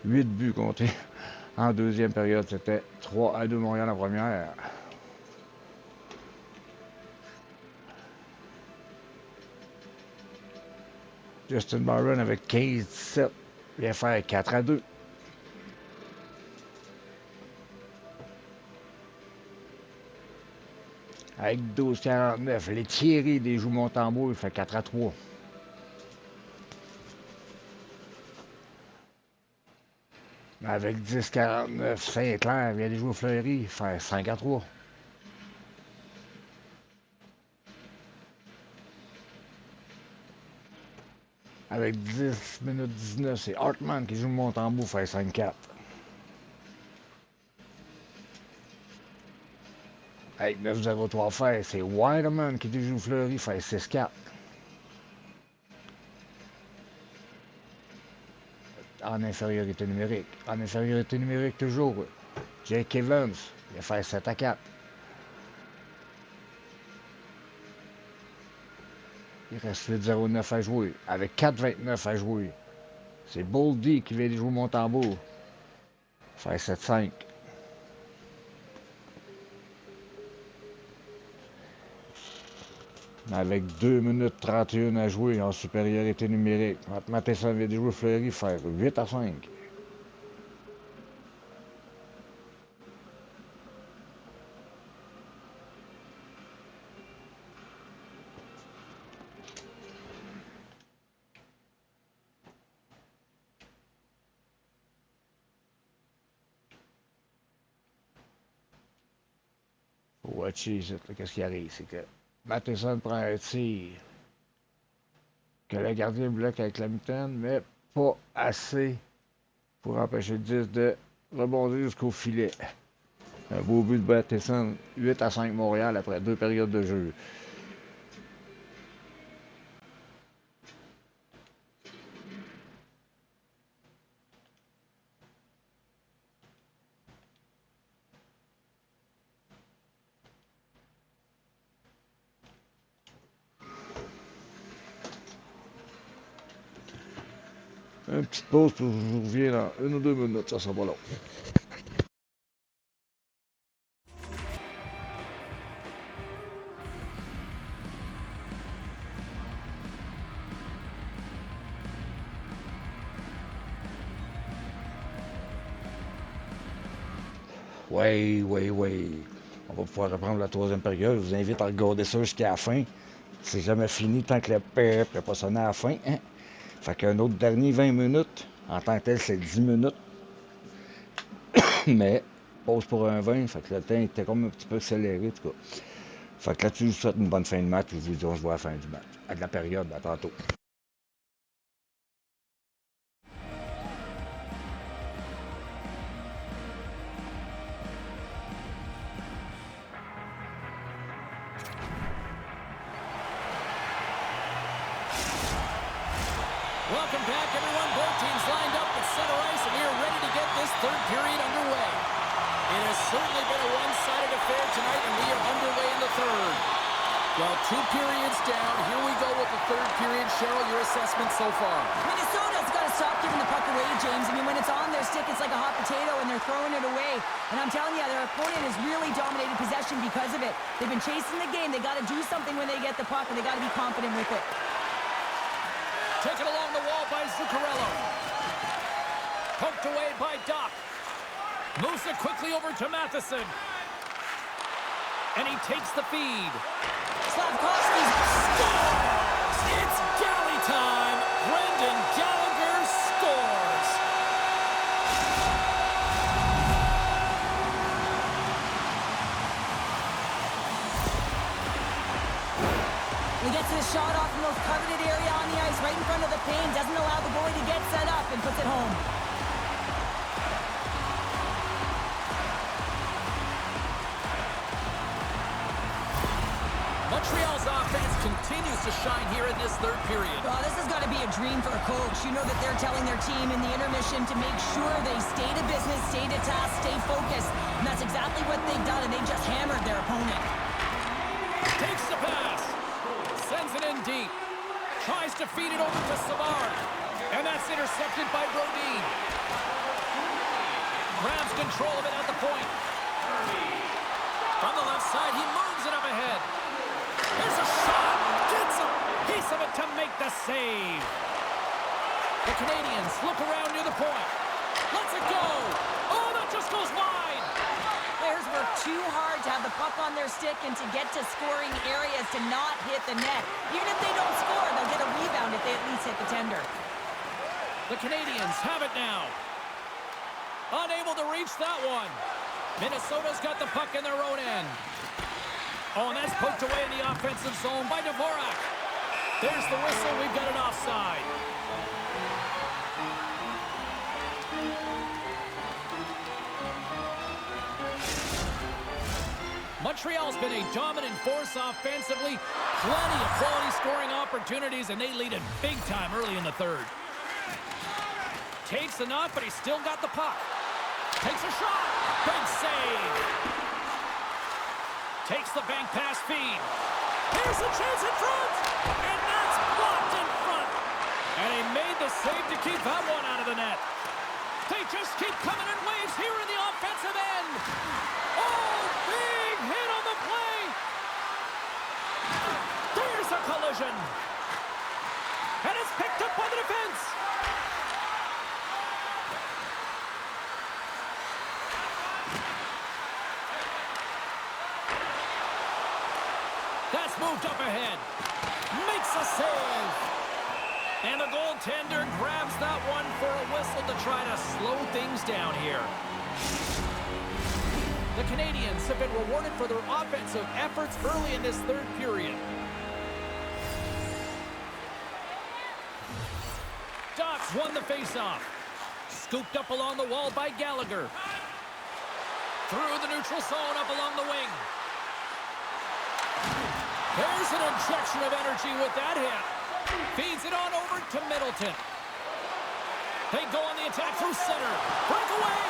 8 buts comptés en deuxième période. C'était 3-2 Montréal en première. Justin Barron avec 15-17 vient faire 4-2. Avec 12,49. Les Thierry des joues Montembeau, il fait 4-3. Avec 10,49. Saint-Clair vient des joues Fleury, il fait 5-3. Avec 10 minutes 19, c'est Hartmann qui joue le Montembeau, fait 5-4. Avec 9,03 faire, c'est Wideman qui joue Fleury, fait 6-4. En infériorité numérique. En infériorité numérique toujours. Jake Evans, il a fait 7-4. Il reste 8,09 à jouer. Avec 4,29 à jouer. C'est Boldy qui vient de jouer Montembeau. Fait 7-5. Avec 2 minutes 31 à jouer en supériorité numérique. Matheson vient de jouer Fleury, faire 8-5. Watcher, qu'est-ce qui arrive? C'est que Matheson prend un tir que le gardien bloque avec la mitaine, mais pas assez pour empêcher le 10 de rebondir jusqu'au filet. Un beau but de Matheson, 8-5 Montréal après 2 périodes de jeu. Une petite pause, puis je vous reviens dans 1 ou 2 minutes, ça sera pas long. Oui. On va pouvoir reprendre la 3e période. Je vous invite à regarder ça jusqu'à la fin. C'est jamais fini tant que le pep n'a pas sonné à la fin. Hein? Fait qu'un autre dernier 20 minutes. En tant que tel, c'est 10 minutes. Mais pause pour un 20. Fait que le temps était comme un petit peu accéléré, en tout cas. Fait que là-dessus, je vous souhaite une bonne fin de match. Je vous dis, on se voit à la fin du match. À de la période, à tantôt. Welcome back, everyone. Both teams lined up at center ice, and we are ready to get this third period underway. It has certainly been a one-sided affair tonight, and we are underway in the third. Well, 2 periods down. Here we go with the third period. Cheryl, your assessment so far? Minnesota's got to stop giving the puck away, James. I mean, when it's on their stick, it's like a hot potato, and they're throwing it away. And I'm telling you, their opponent has really dominated possession because of it. They've been chasing the game. They got to do something when they get the puck, and they got to be confident with it. Taken along the wall by Zuccarello. Poked away by Doc. Moves it quickly over to Matheson. And he takes the feed. Slavkovsky Scores! It's galley time! Brendan Gallagher scores! He gets his shot off in the most coveted area on the ice, right in front of the pane, doesn't allow the goalie to get set up, and puts it home. Montreal's offense continues to shine here in this third period. Well, this has got to be a dream for a coach. You know that they're telling their team in the intermission to make sure they stay to business, stay to task, stay focused. And that's exactly what they've done, and they just hammered their opponent. Takes the pass. Sends it in deep. Tries to feed it over to Savard. And that's intercepted by Brodin. Grabs control of it at the point. From the left side, he moves it up ahead. There's a shot. Gets a piece of it to make the save. The Canadians look around near the point. Lets it go. Oh, that just goes wide. players work too hard to have the puck on their stick and to get to scoring areas to not hit the net. Even if they don't score, they'll get a rebound if they at least hit the tender. The Canadians have it now. Unable to reach that one. Minnesota's got the puck in their own end. Oh, and that's poked away in the offensive zone by Dvorak. There's the whistle. We've got an offside. Montreal's been a dominant force offensively. Plenty of quality scoring opportunities, and they lead it big time early in the third. Takes the knock, but he's still got the puck. Takes a shot. Big save. Takes the bank pass feed. Here's a chance in front. And that's blocked in front. And he made the save to keep that one out of the net. They just keep coming in waves here in the offensive end. Oh, big hit on the play. There's a collision. And it's picked up by the defense. That's moved up ahead. Makes a save. And the goaltender grabs that one for a whistle to try to slow things down here. The Canadians have been rewarded for their offensive efforts early in this third period. Ducks won the faceoff. Scooped up along the wall by Gallagher. Through the neutral zone up along the wing. There's an injection of energy with that hit. Feeds it on over to Middleton. They go on the attack through center. Breakaway.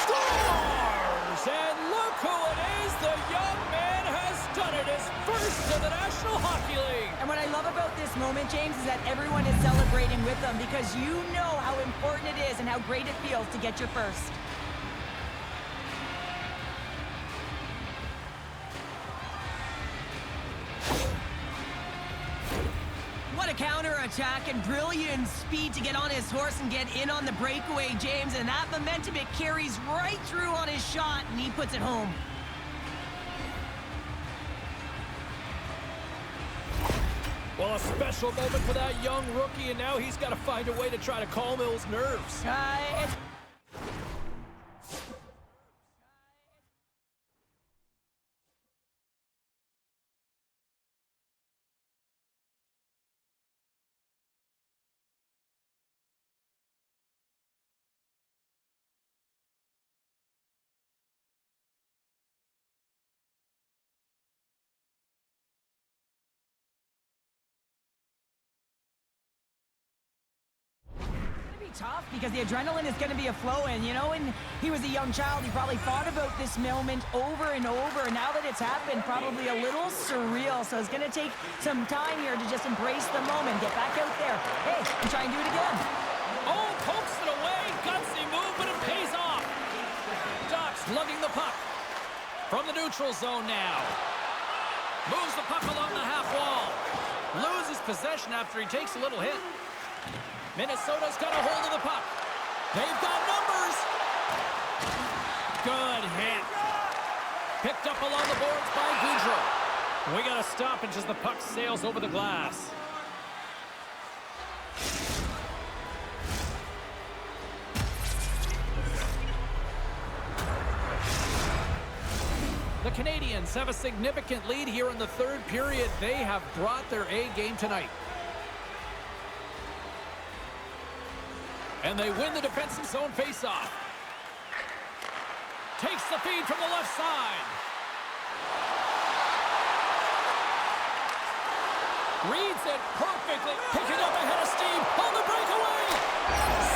Scores! And look who it is. The young man has done it. His first in the National Hockey League. And what I love about this moment, James, is that everyone is celebrating with them because you know how important it is and how great it feels to get your first. What a counter-attack and brilliant speed to get on his horse and get in on the breakaway, James. And that momentum, it carries right through on his shot, and he puts it home. Well, a special moment for that young rookie, and now he's got to find a way to try to calm his nerves. Tough because the adrenaline is going to be a flowing. You know, when he was a young child, he probably thought about this moment over and over, and now that it's happened, probably a little surreal. So it's going to take some time here to just embrace the moment, get back out there, hey, and try and do it again. Oh, pokes it away, gutsy move, but it pays off. Ducks lugging the puck from the neutral zone now. Moves the puck along the half wall. Loses possession after he takes a little hit. Minnesota's got a hold of the puck. They've got numbers. Good hit. Picked up along the boards by Goudreau. We got a stoppage as the puck sails over the glass. The Canadians have a significant lead here in the third period. They have brought their A game tonight. And they win the defensive zone faceoff. Takes the feed from the left side. Reads it perfectly. Picking up ahead of steam on the breakaway.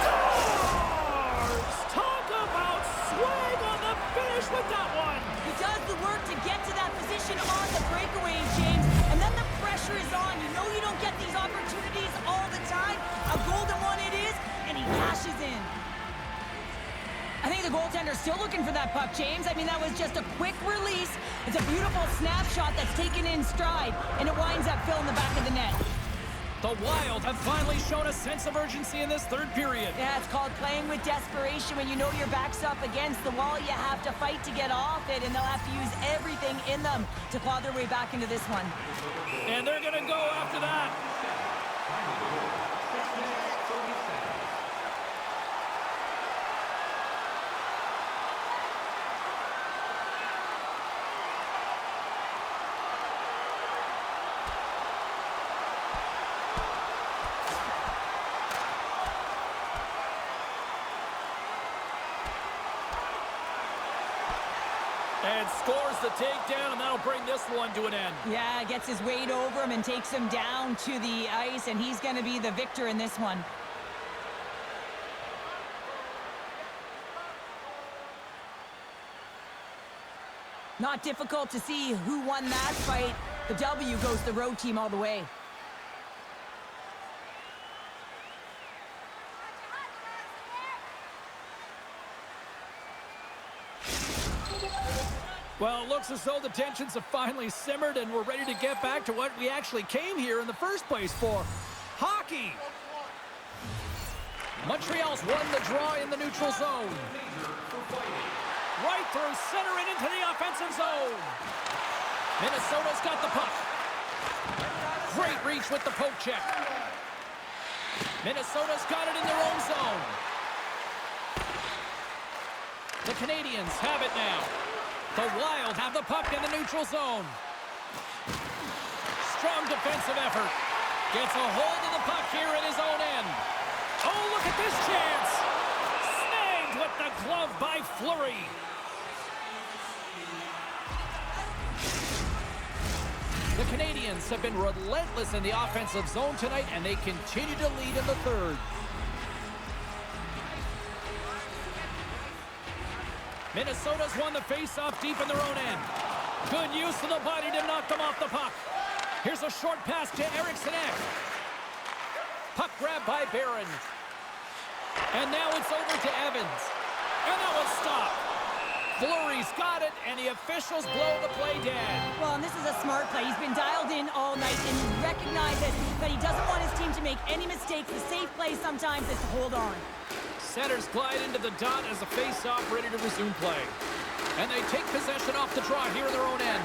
Scores! Talk about swag on the finish with that one. He does the work to get to that position on the breakaway, James. And then the pressure is on. You know you don't get these opportunities all the time. A golden one it is. And he cashes in. I think the goaltender's still looking for that puck, James. I mean, that was just a quick release. It's a beautiful snapshot that's taken in stride, and it winds up filling the back of the net. The Wild have finally shown a sense of urgency in this third period. Yeah, it's called playing with desperation. When you know your back's up against the wall, you have to fight to get off it, and they'll have to use everything in them to claw their way back into this one. And they're going to go after that. And scores the takedown, and that'll bring this one to an end. Yeah, gets his weight over him and takes him down to the ice, and he's going to be the victor in this one. Not difficult to see who won that fight. The W goes the road team all the way. Well, it looks as though the tensions have finally simmered and we're ready to get back to what we actually came here in the first place for. Hockey! Montreal's won the draw in the neutral zone. Right through center and into the offensive zone. Minnesota's got the puck. Great reach with the poke check. Minnesota's got it in their own zone. The Canadians have it now. The Wild have the puck in the neutral zone. Strong defensive effort. Gets a hold of the puck here at his own end. Oh, look at this chance. Snagged with the glove by Fleury. The Canadians have been relentless in the offensive zone tonight, and they continue to lead in the third. Minnesota's won the face-off deep in their own end. Good use of the body to knock them off the puck. Here's a short pass to Eriksson. Puck grab by Barron. And now it's over to Evans. And that was stopped. Fleury's got it, and the officials blow the play dead. Well, and this is a smart play. He's been dialed in all night and recognizes that he doesn't want his team to make any mistakes. The safe play sometimes is to hold on. Centers glide into the dot as the face-off ready to resume play. And they take possession off the draw here in their own end.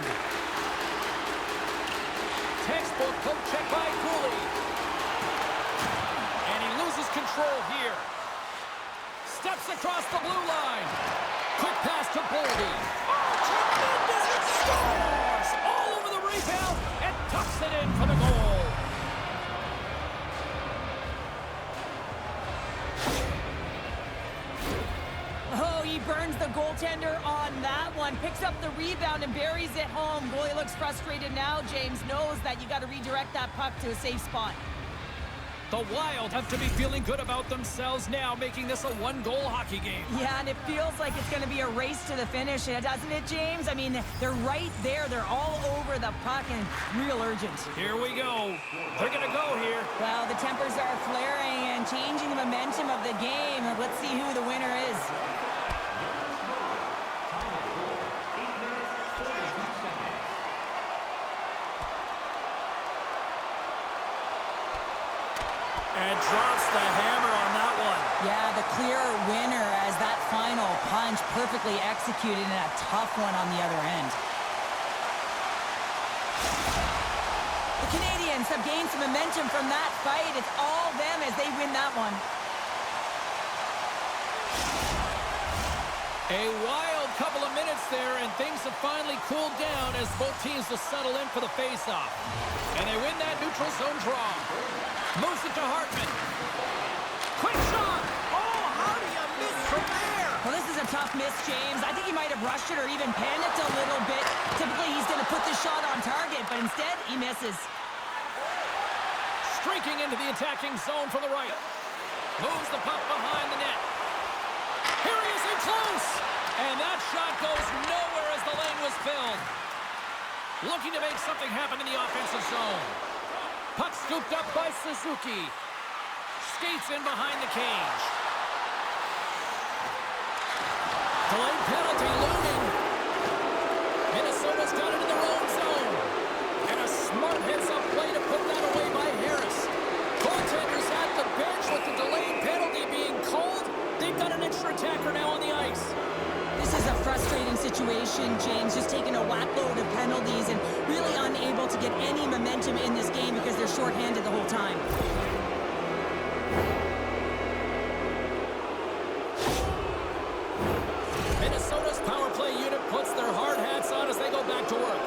Textbook poke check by Cooley. And he loses control here. Steps across the blue line. Quick pass to Boldy. Oh, tremendous! It scores! All over the rebound and tucks it in for the goal. Oh, he burns the goaltender on that one. Picks up the rebound and buries it home. Goalie looks frustrated now. James knows that you got to redirect that puck to a safe spot. The Wild have to be feeling good about themselves now, making this a one-goal hockey game. Yeah, and it feels like it's going to be a race to the finish, doesn't it, James? I mean, they're right there. They're all over the puck and real urgent. Here we go. They're going to go here. Well, the tempers are flaring and changing the momentum of the game. Let's see who the winner is. And drops the hammer on that one. Yeah, the clear winner as that final punch perfectly executed and a tough one on the other end. The Canadians have gained some momentum from that fight. It's all them as they win that one. A wild couple of minutes there, and things have finally cooled down as both teams will settle in for the face-off. And they win that neutral zone draw. Moves it to Hartman. Quick shot! Oh, how do you miss from there? Well, this is a tough miss, James. I think he might have rushed it or even panicked a little bit. Typically, he's going to put the shot on target, but instead, he misses. Streaking into the attacking zone from the right. Moves the puck behind the net. Here he is in close! And that shot goes nowhere as the lane was filled. Looking to make something happen in the offensive zone. Puck scooped up by Suzuki. Skates in behind the cage. Delayed penalty looming. Minnesota's got it in their own zone. And a smart heads-up play to put that away by Harris. situation, James, just taking a whack load of penalties and really unable to get any momentum in this game because they're shorthanded the whole time. Minnesota's power play unit puts their hard hats on as they go back to work.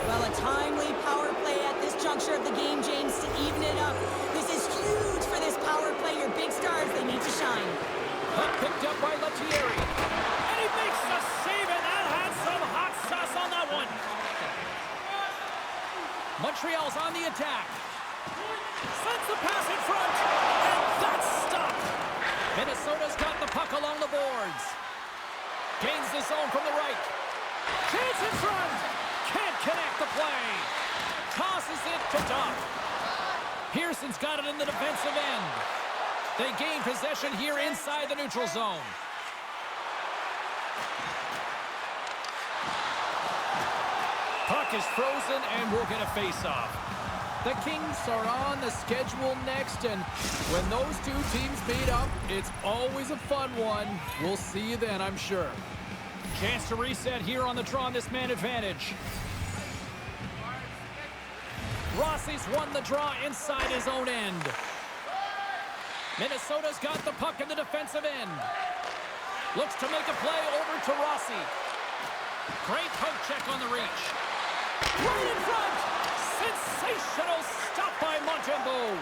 Well, a timely power play at this juncture of the game, James, to even it up. This is huge for this power play. Your big stars, they need to shine. Puck picked up by Lettieri. And he makes the save, and that had some hot sauce on that one. Montreal's on the attack. Sends the pass in front, and that's stopped. Minnesota's got the puck along the boards. Gains the zone from the right. Chance in front. Can't connect the play. Tosses it to Duff. Pearson's got it in the defensive end. They gain possession here inside the neutral zone. Puck is frozen and we'll get a face-off. The Kings are on the schedule next, and when those two teams meet up, it's always a fun one. We'll see you then, I'm sure. Chance to reset here on the draw on this man advantage. Rossi's won the draw inside his own end. Minnesota's got the puck in the defensive end. Looks to make a play over to Rossi. Great poke check on the reach. Right in front! Sensational stop by Montembeault.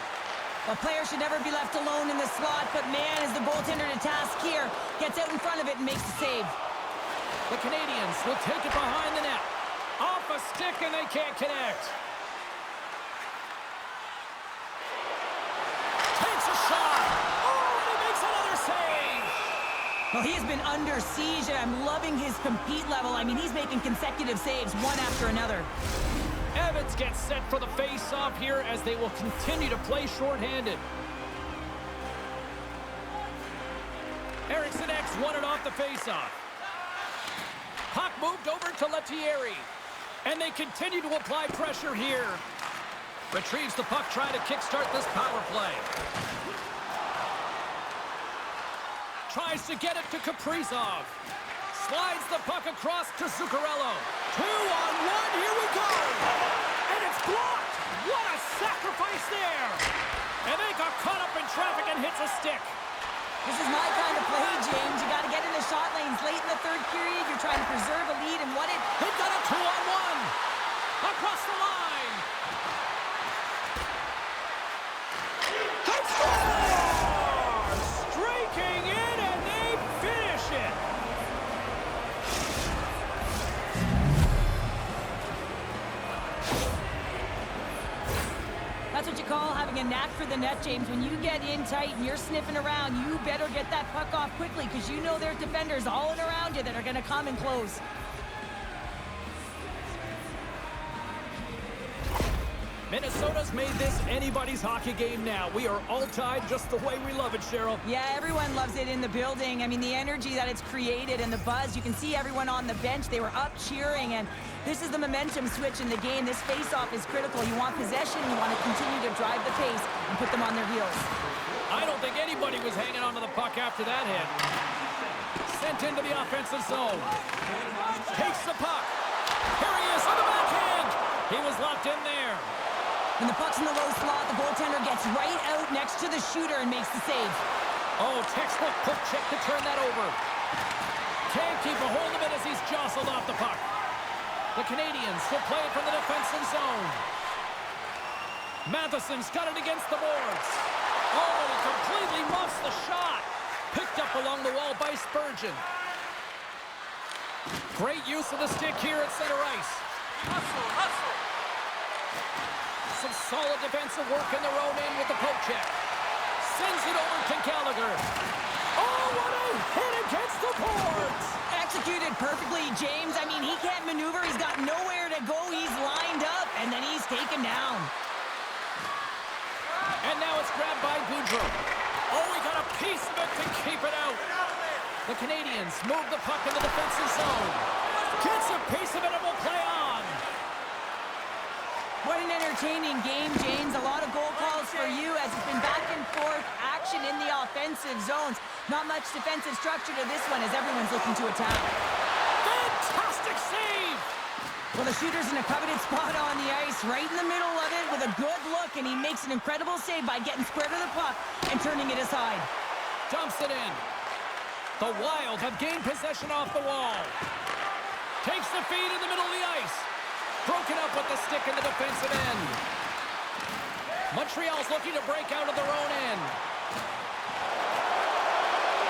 A player should never be left alone in the slot, but man, is the goaltender to task here. Gets out in front of it and makes the save. The Canadians will take it behind the net. Off a stick and they can't connect. Takes a shot. Oh, and he makes another save. Well, he has been under siege, and I'm loving his compete level. I mean, he's making consecutive saves, one after another. Evans gets set for the face-off here as they will continue to play shorthanded. Eriksson X won it off the face-off. Puck moved over to Lettieri. And they continue to apply pressure here. Retrieves the puck, trying to kickstart this power play. Tries to get it to Kaprizov. Slides the puck across to Zuccarello. 2-on-1, here we go! And it's blocked! What a sacrifice there! And they got caught up in traffic and hits a stick. This is my kind of play, James. You got to get in the shot lanes late in the third period. You're trying to preserve a lead, and what it... They've got a 2-on-1! Across the line! They score! Streaking in, and they finish it! That's what you call having a knack for the net, James. When you get in tight and you're sniffing around, you better get that puck off quickly because you know there's defenders all in around you that are going to come and close. Minnesota's made this anybody's hockey game now. We are all tied just the way we love it, Cheryl. Yeah, everyone loves it in the building. I mean, the energy that it's created and the buzz. You can see everyone on the bench. They were up cheering, and this is the momentum switch in the game. This face-off is critical. You want possession. You want to continue to drive the pace and put them on their heels. I don't think anybody was hanging onto the puck after that hit. Sent into the offensive zone. Takes the puck. Here he is on the backhand. He was locked in there. When the puck's in the low slot, the goaltender gets right out next to the shooter and makes the save. Oh, textbook poke check to turn that over. Can't keep a hold of it as he's jostled off the puck. The Canadians will play it from the defensive zone. Matheson's got it against the boards. Oh, he completely muffs the shot. Picked up along the wall by Spurgeon. Great use of the stick here at center ice. Hustle, hustle. Some solid defensive work in their own end with the poke check. Sends it over to Gallagher. Oh, what a hit against the boards! Executed perfectly, James. I mean, he can't maneuver. He's got nowhere to go. He's lined up, and then he's taken down. And now it's grabbed by Boudreau. Oh, he got a piece of it to keep it out. The Canadians move the puck in the defensive zone. Gets a piece of it and will play on. What an entertaining game, James. A lot of goal calls for you as it's been back and forth action in the offensive zones. Not much defensive structure to this one as everyone's looking to attack. Fantastic Well, the shooter's in a coveted spot on the ice, right in the middle of it with a good look, and he makes an incredible save by getting square to the puck and turning it aside. Dumps it in. The Wild have gained possession off the wall. Takes the feed in the middle of the ice. Broken up with the stick in the defensive end. Montreal's looking to break out of their own end.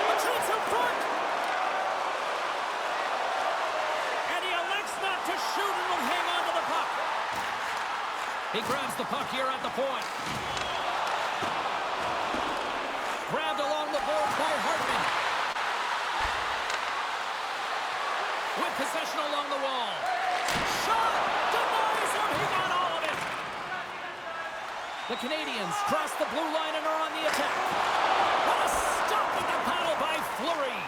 A chance up front. And he elects not to shoot and will hang on to the puck. He grabs the puck here at the point. Grabbed along the board by Hartman. With possession along the wall. Shot! Denies him! He got all of it! The Canadians cross the blue line and are on the attack. What a stop with the paddle by Fleury!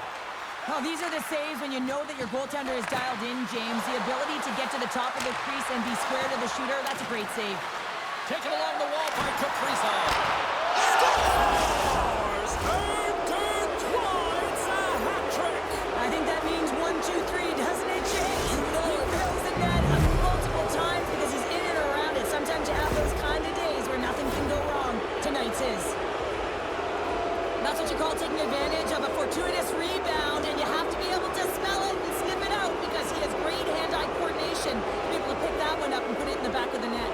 Well, these are the saves when you know that your goaltender is dialed in, James. The ability to get to the top of the crease and be square to the shooter, that's a great save. Taken along the wall by Kaprizov. Scores! It's a hat trick! I think that means 1, 2, 3, doesn't it, James? He fills the net multiple times because he's in and around it. Sometimes you have those kind of days where nothing can go wrong. Tonight's his. That's what you call taking advantage of a fortuitous rebound, and you have to be able to smell it and sniff it out because he has great hand-eye coordination to be able to pick that one up and put it in the back of the net.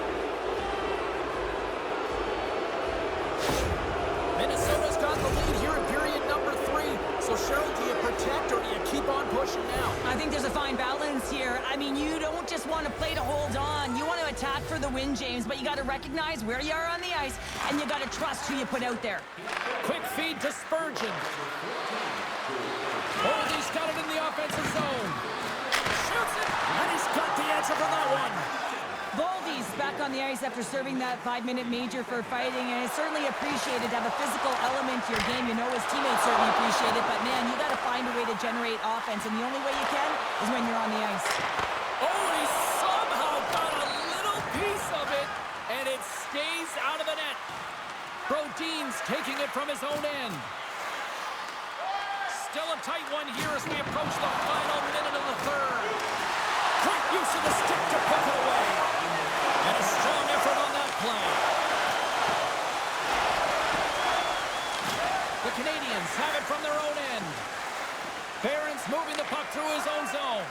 Minnesota's got the lead here in period number 3. So, Cheryl, do you protect or do you keep on pushing now? I think there's a fine balance here. I mean, you don't just want to play to hold on. You want to attack for the win, James, but you got to recognize where you are on the ice, and you got to trust who you put out there. Quick feed to Spurgeon. He's got it in the offensive zone. Shoots it, and he's got the answer for that one. Boldy's back on the ice after serving that 5-minute major for fighting, and it's certainly appreciated to have a physical element to your game. You know his teammates certainly appreciate it, but man, you got to find a way to generate offense, and the only way you can is when you're on the ice. Oh, he somehow got a little piece of it, and it stays out of the net. Brodin's taking it from his own end. Still a tight one here as we approach the final minute of the third. Great use of the stick to put it away. And a strong effort on that play. The Canadians have it from their own end. Barron's moving the puck through his own zone.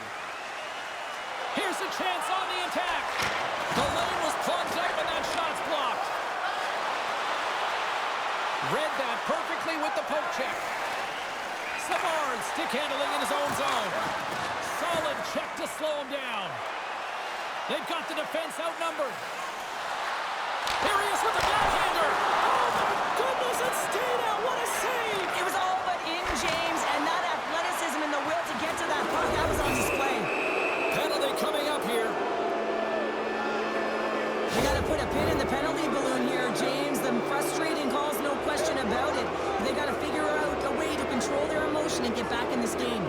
Here's a chance on the attack. The lane was plugged up and that shot's blocked. Read that perfectly with the poke check. Savard stick handling in his own zone. Solid check to slow him down. They've got the defense outnumbered. Here he is with the backhander. Oh my goodness, it stayed out. What a save. It was all but in, James, and that athleticism and the will to get to that puck, that was on display. Penalty coming up here. You got to put a pin in the penalty balloon here, James. The frustrating calls, no question about it. They got to figure out a way to control their emotion and get back in this game.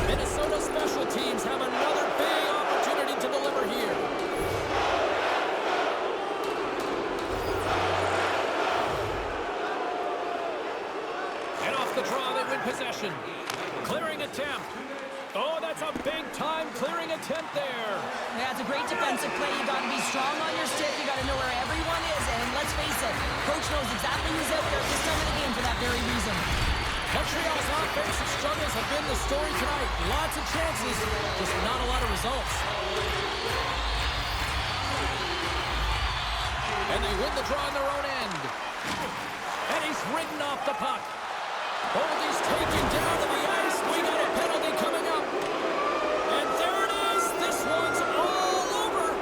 Minnesota special teams have another big opportunity to deliver here. And off the draw, they win possession. Clearing attempt. Oh, that's a big-time clearing attempt there. Yeah, it's a great defensive play. You got to be strong on your stick. You got to know where everyone is. And let's face it, coach knows exactly who's out there at this time of the game for that very reason. Montreal's offensive struggles have been the story tonight. Lots of chances, just not a lot of results. And they win the draw on their own end. And he's ridden off the puck. Boldy's taken down to the ice. We got a penalty coming up. And there it is. This one's all over.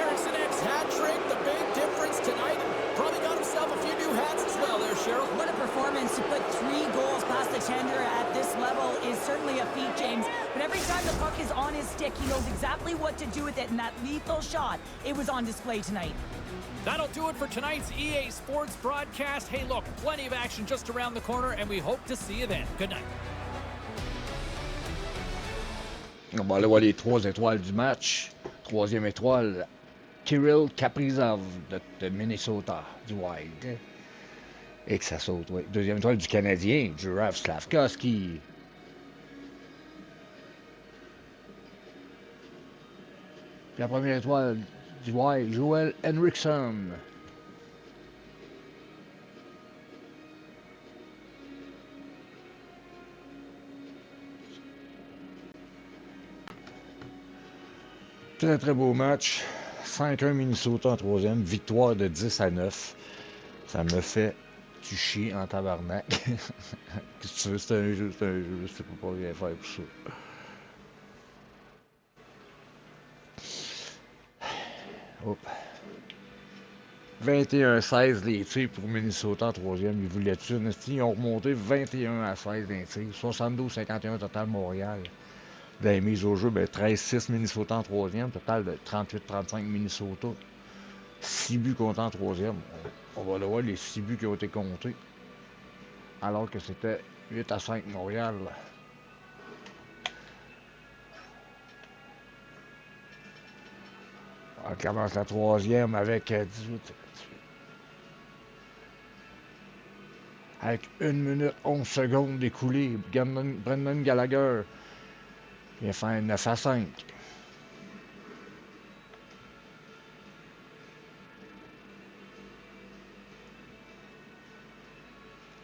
Eriksson Ek's hat trick, the big difference tonight. Probably got himself a few new hats as well there, Cheryl. What a performance to put 3 goals past the tender at this level is certainly a feat, James. But every time the puck is on his stick, he knows exactly what to do with it. And that lethal shot, it was on display tonight. That'll do it for tonight's EA Sports broadcast. Hey, look, plenty of action just around the corner, and we hope to see you then. Good night. On va aller voir les 3 étoiles du match. 3e étoile, Kirill Kaprizov de Minnesota, du Wild. Et que ça saute, oui. Deuxième étoile du Canadien, Juraj Slavkovski. Puis la première étoile du Wild, Joel Henriksson. Très très beau match. 5-1 Minnesota en troisième. Victoire de 10-9. Ça me fait tu chier en tabarnak. Qu'est-ce que tu veux? C'est un jeu, c'est un jeu. Tu peux pas rien faire pour ça. Hop. 21-16 les tirs pour Minnesota en troisième. Ils voulaient tuer. Ils ont remonté 21-16 les tirs. 72-51 total Montréal. Dans les mises au jeu, ben 13-6 Minnesota en troisième. Total de 38-35 Minnesota. 6 buts comptés en troisième. On va le voir les 6 buts qui ont été comptés. Alors que c'était 8-5 Montréal. On commence la troisième avec 18. Avec 1 minute 11 secondes d'écoulées, Brendan Gallagher vient faire 9-5.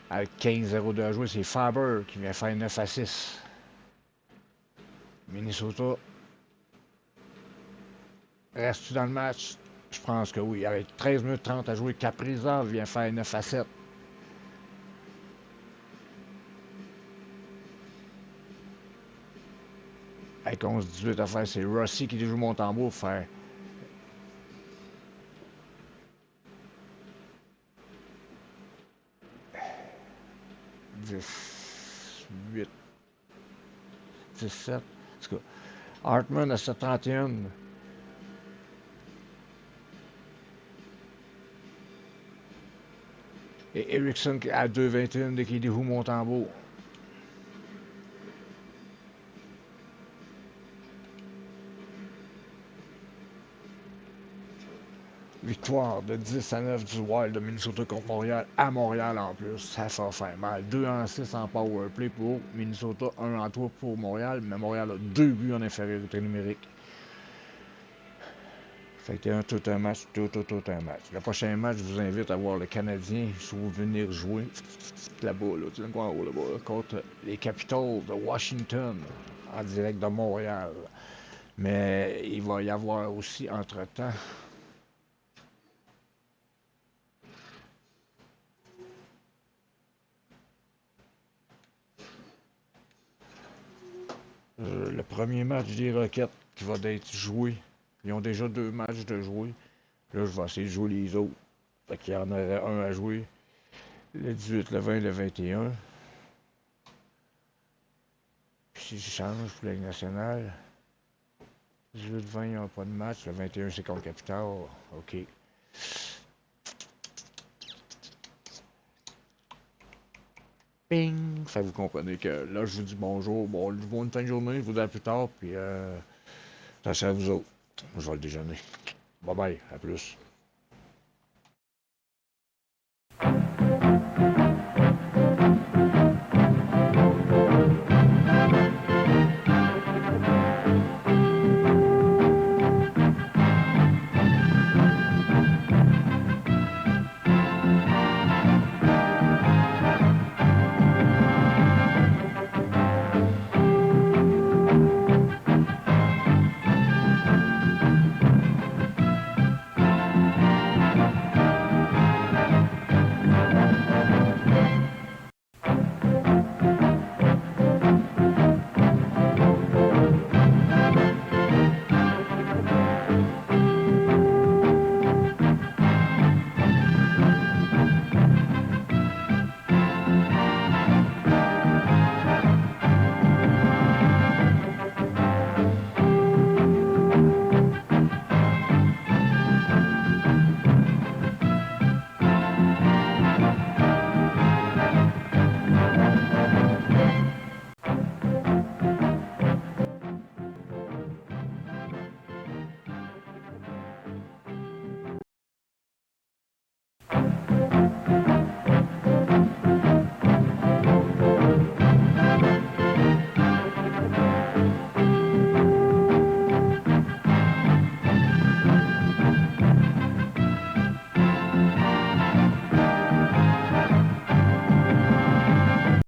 Avec 15-02 à jouer, c'est Faber qui vient faire 9-6. Minnesota reste-tu dans le match? Je pense que oui. Avec 13 minutes 30 à jouer, Kaprizov vient faire 9-7. Avec 11-18 à faire, c'est Rossi qui joue mon tambour pour faire 18, 17. En tout cas, Hartman à 7-31. Et Erickson à 2-21 dès qu'il déroule mon tambour. Victoire de 10-9 du Wild de Minnesota contre Montréal, à Montréal en plus. Ça faire mal. 2-6 en powerplay pour Minnesota, 1-3 pour Montréal, mais Montréal a 2 buts en infériorité numérique. Ça a été tout un match, tout un match. Le prochain match, je vous invite à voir le Canadien venir jouer là-bas, là, tu sais quoi, là-bas, contre les Capitals de Washington, en direct de Montréal. Mais il va y avoir aussi, entre-temps, le premier match des Rockets qui va être joué. Ils ont déjà 2 matchs de jouer. Là, je vais essayer de jouer les autres. Fait qu'il y en aurait un à jouer. Le 18, le 20, le 21. Puis si je change pour la Ligue nationale, 18-20, ils n'ont pas de match. Le 21, c'est contre Capital. OK. Ping! Ça, vous comprenez que là, je vous dis bonjour. Bon, bonne fin de journée. Je vous dis à plus tard. Puis, ça c'est à vous autres. Je vais le déjeuner. Bye bye. À plus.